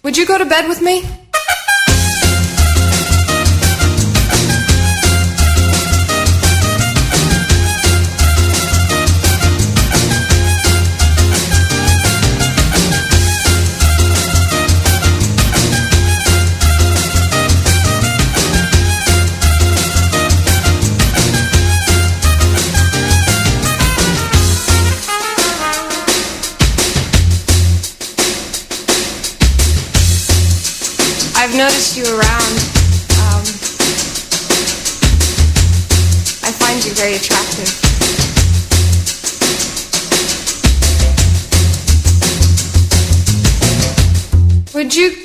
Would you go to bed with me? I've noticed you around. I find you very attractive. Would you,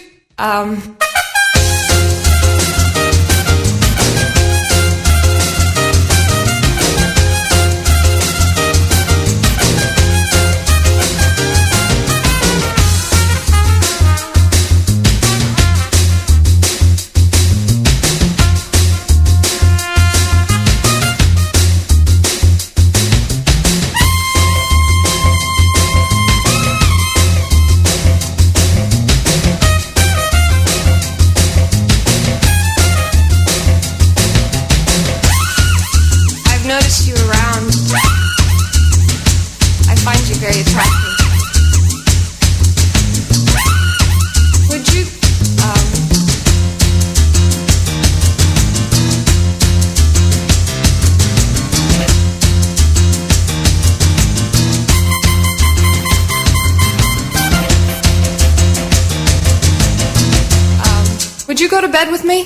Would you go to bed with me?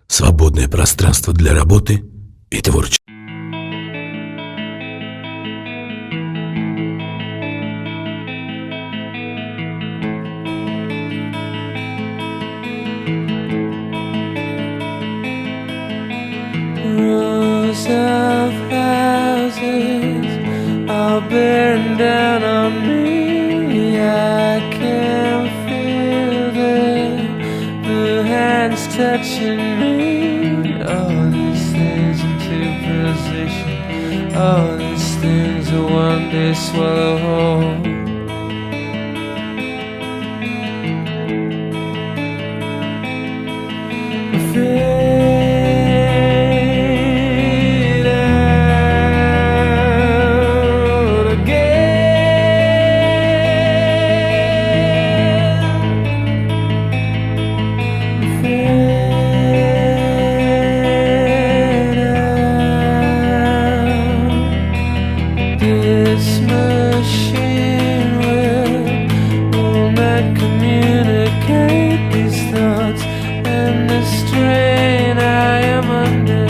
свободное пространство для работы и творчества. Rows of houses all bearing down on me. I can feel the hands touching me. All these things into position. All these things will one day swallow whole. This machine will not communicate these thoughts and the strain I am under.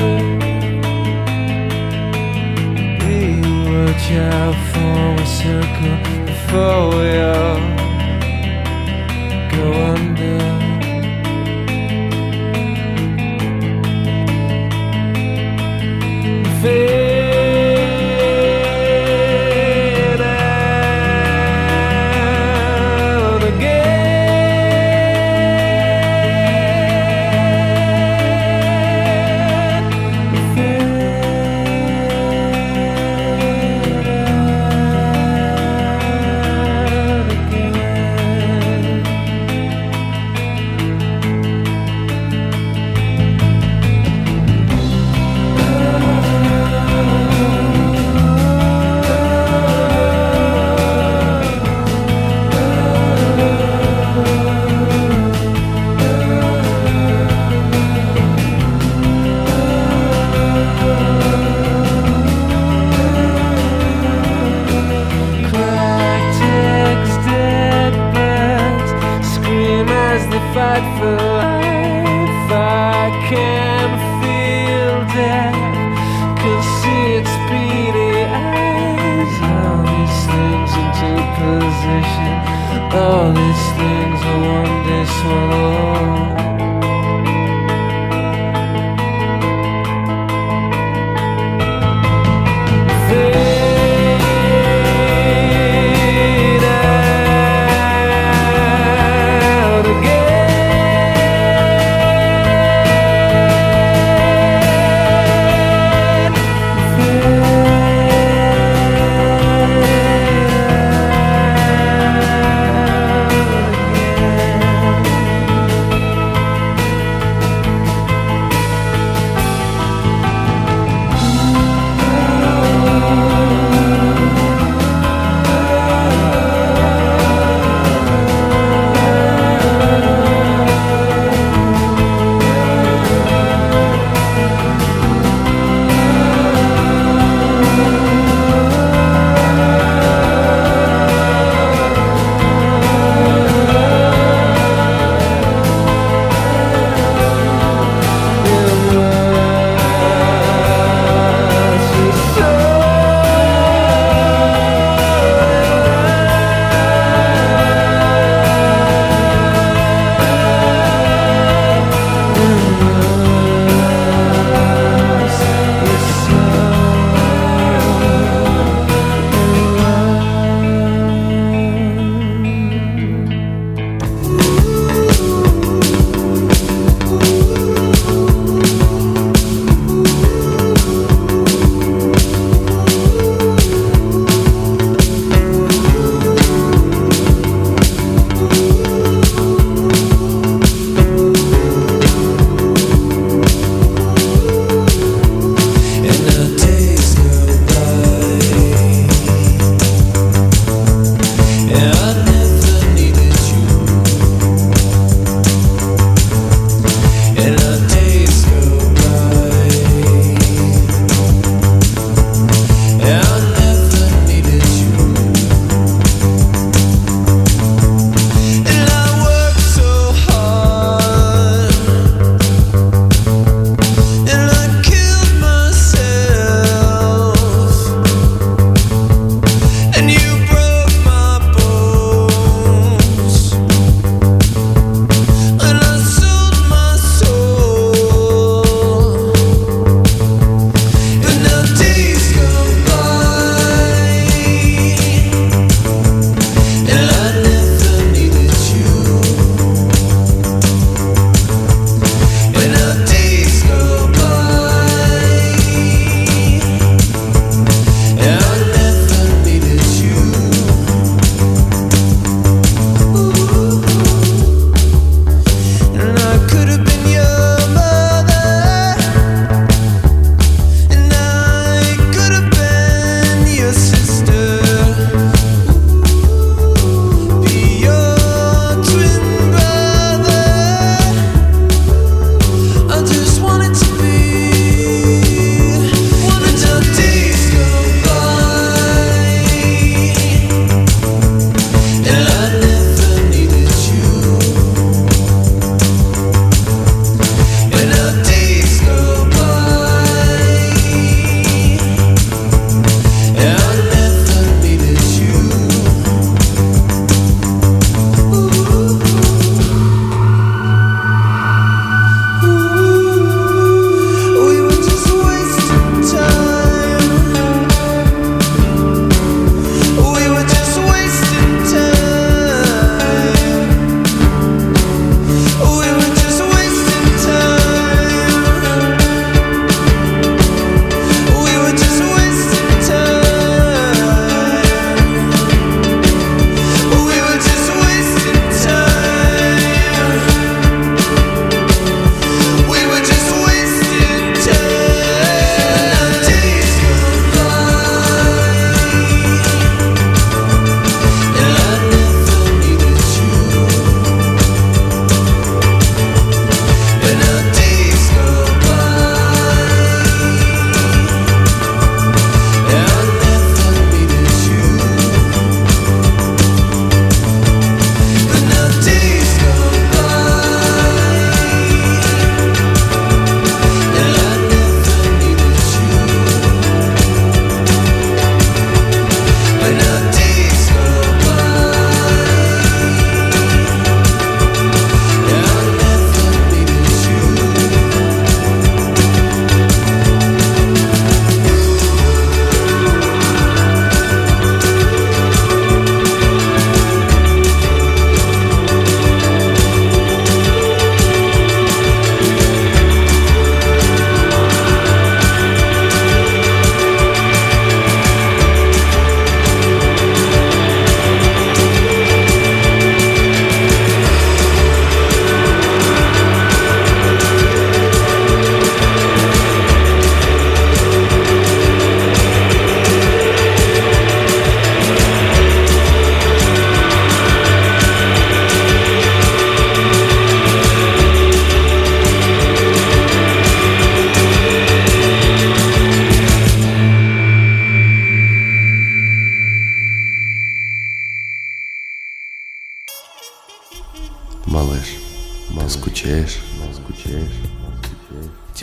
We watch out for a circle before we all go under. Fight for life, I can feel death, can see its beady eyes. All these things into position, all these things will one day swallow.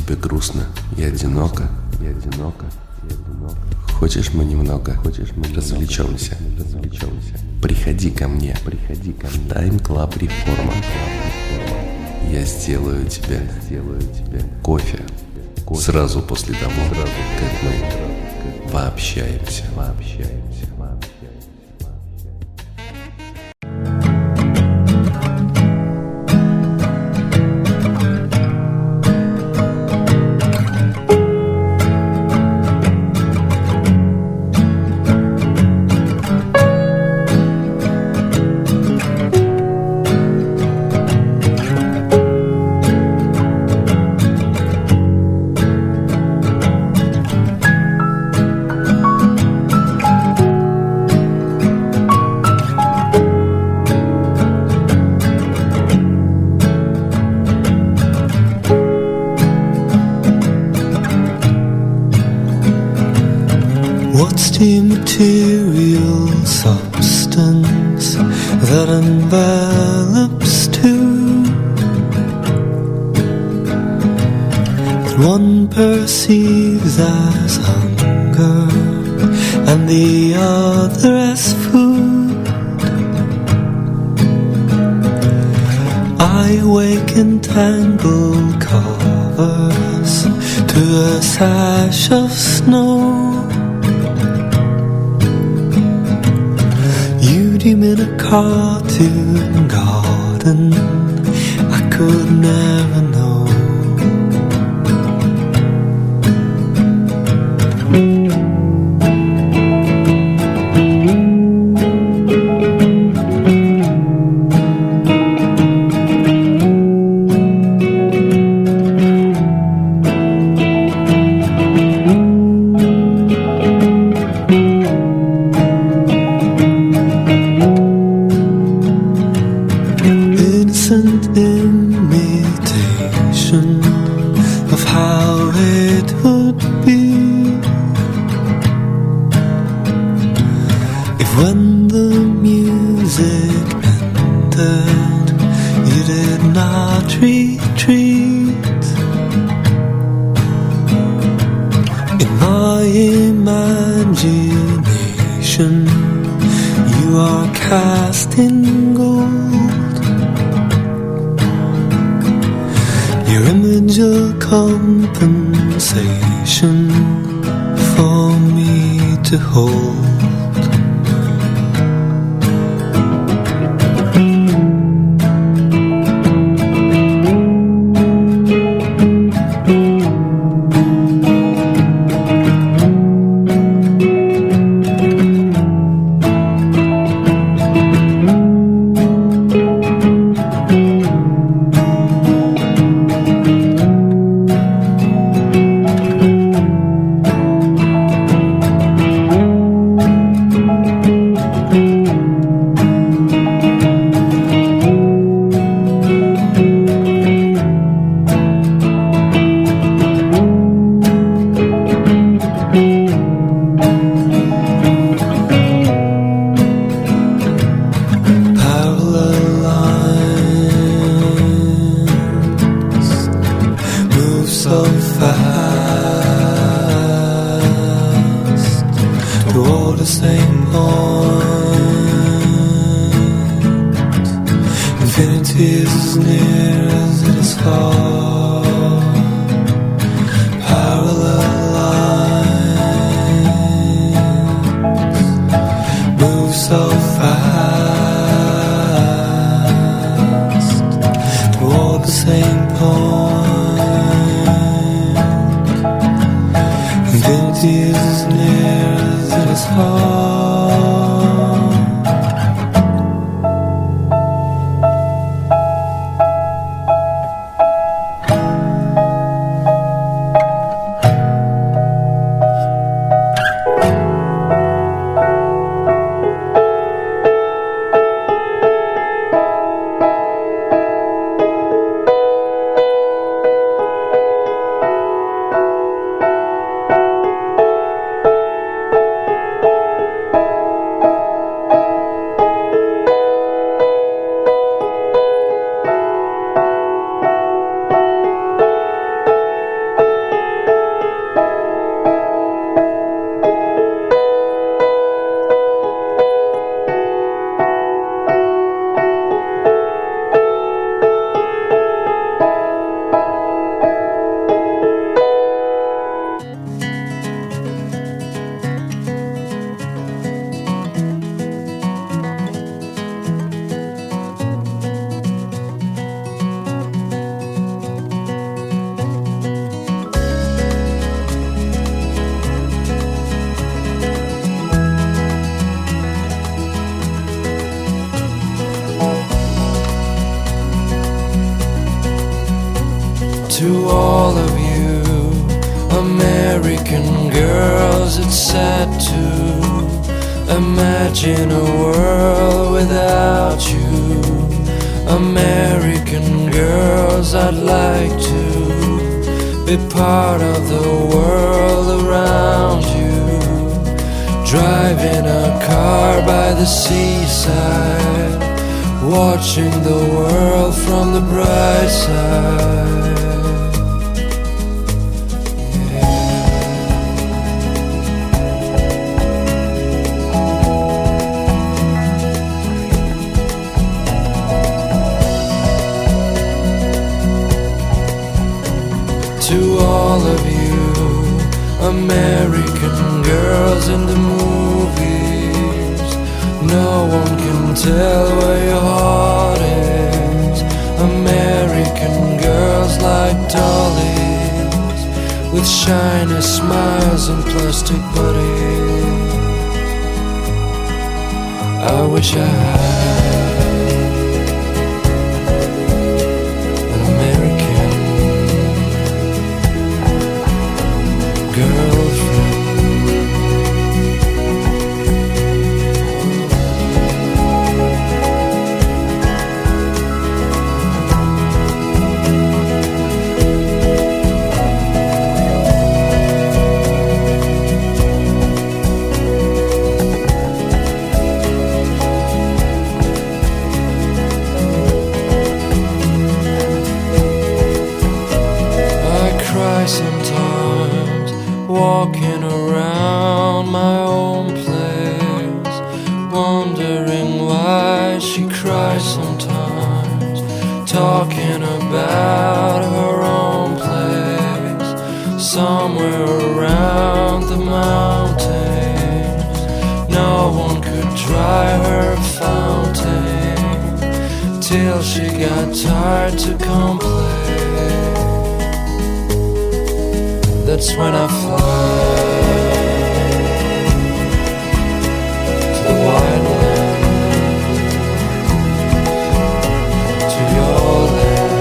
Тебе грустно и одиноко. Хочешь, мы немного развлечемся? Приходи ко мне в тайм-клаб реформа. Я сделаю тебе кофе сразу после того, как мы пообщаемся. What's the material substance that envelops two, that one perceives as hunger and the other as food? I wake in tangled covers to a sash of snow. In a cartoon garden I could never know. Imitation of how it would be if when the music ended you did not retreat. In my imagination you are cast in gold. Your image a compensation for me to hold. all of you American girls, it's sad to imagine a world without you. American girls, I'd like to be part of the world around you. Driving a car by the seaside, watching the world from the bright side. To all of you American girls in the movies, no one can tell where your heart is. American girls like dollies, with shiny smiles and plastic bodies. I wish I had an American girlfriend. I cry sometimes walking around my own place, wondering why she cries sometimes, talking about her own place, somewhere around the mountains. No one could dry her fountain till she got tired to complain. That's when I fly to the white land, to your land.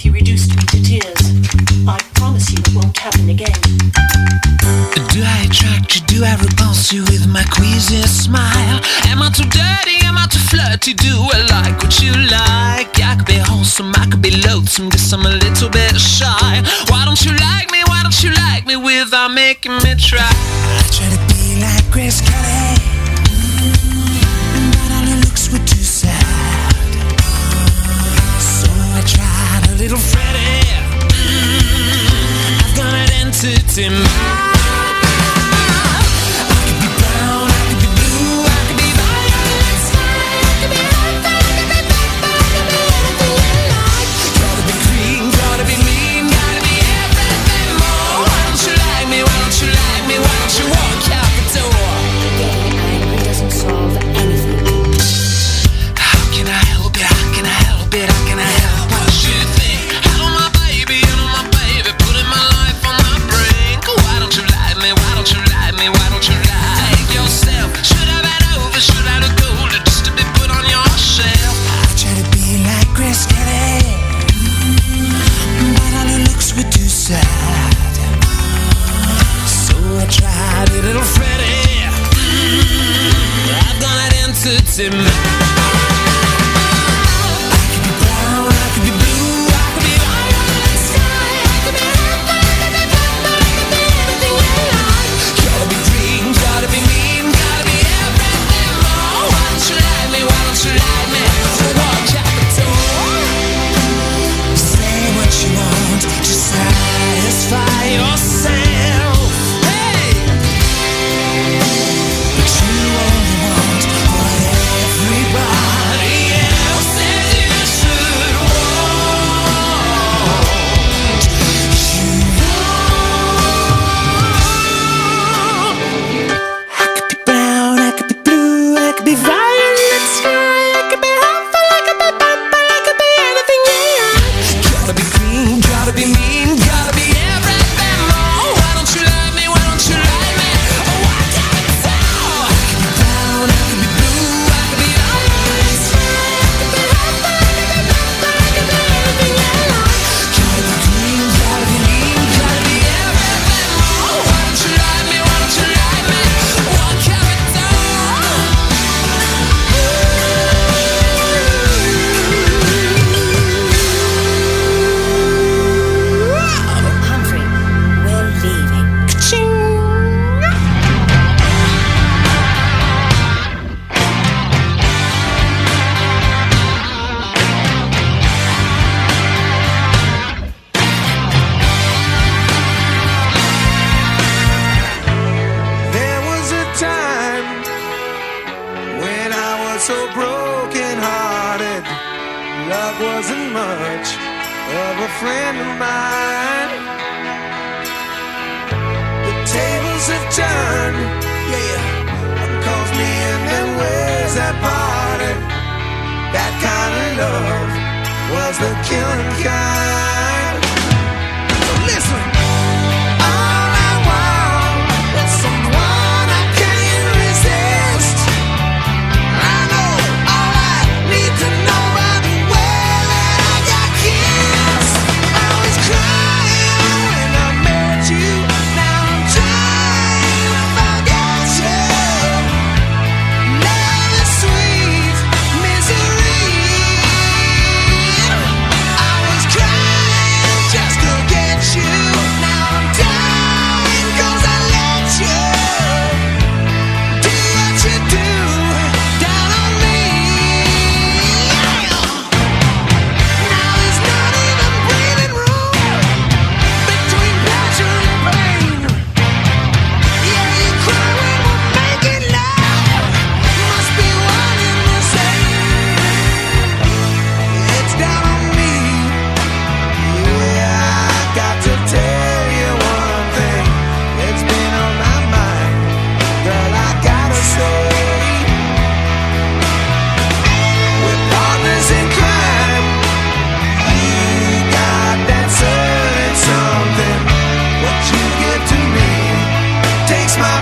You reduced me to tears. I promise you it won't happen again. Do I attract you? Do I repulse you with my queasy smile? Am I too dirty? Am I too flirty? Do I like what you like? I could be wholesome, I could be loathsome, guess I'm a little bit shy. Why don't you like me? Why don't you like me without making me try? I try to be like Grace Kelly, but all her looks were too sad. So I tried a little Freddie. I've got an entity mind. Why don't you walk out the door? it mine. I could be brown, I could be blue, I could be violet sky, I could be purple, I could be purple, I could be anything you like. Gotta be green, gotta be mean, gotta be everything more. Why don't you like me? Why don't you like me? Walk out the door. Say what you want to satisfy yourself. Hey, but you only want what everybody else says you should want. You want. I could be brown, I could be blue, I could be violet sky, I could be hopeful, I could be purple, I could be anything you like. Gotta be green, gotta be mean, gotta be everything more. Why don't you like me? Why don't you like me? Oh, I got it all. I could be brown, I could be blue, I could be violet sky, I could be hopeful, I could be purple, I could be anything you like. Gotta be green, gotta be mean, gotta be everything more. Why don't you like me? Why don't you like me? Oh, I got it all. Humphrey, we're leaving. There was a time when I was so broken hearted. Love wasn't much of a friend of mine. The tables have turned, yeah. Calls me in them ways that parted. That kind of love was the killing kind. So listen. All I want is someone I can't resist. I know all I need to know by the way that I got kissed. I was crying when I met you. Now I'm trying to forget you. Love is sweet misery. I was crying just to get you. Now I'm dying 'cause I let you do what you do down on me. Now there's not even breathing room between pleasure and pain. Yeah, you cry when we're making love. Must be one and the same. It's down on me. Yeah, I got to tell you one thing. It's been on my mind. Girl, I gotta say, we're partners in crime. You got that certain something. What you give to me takes my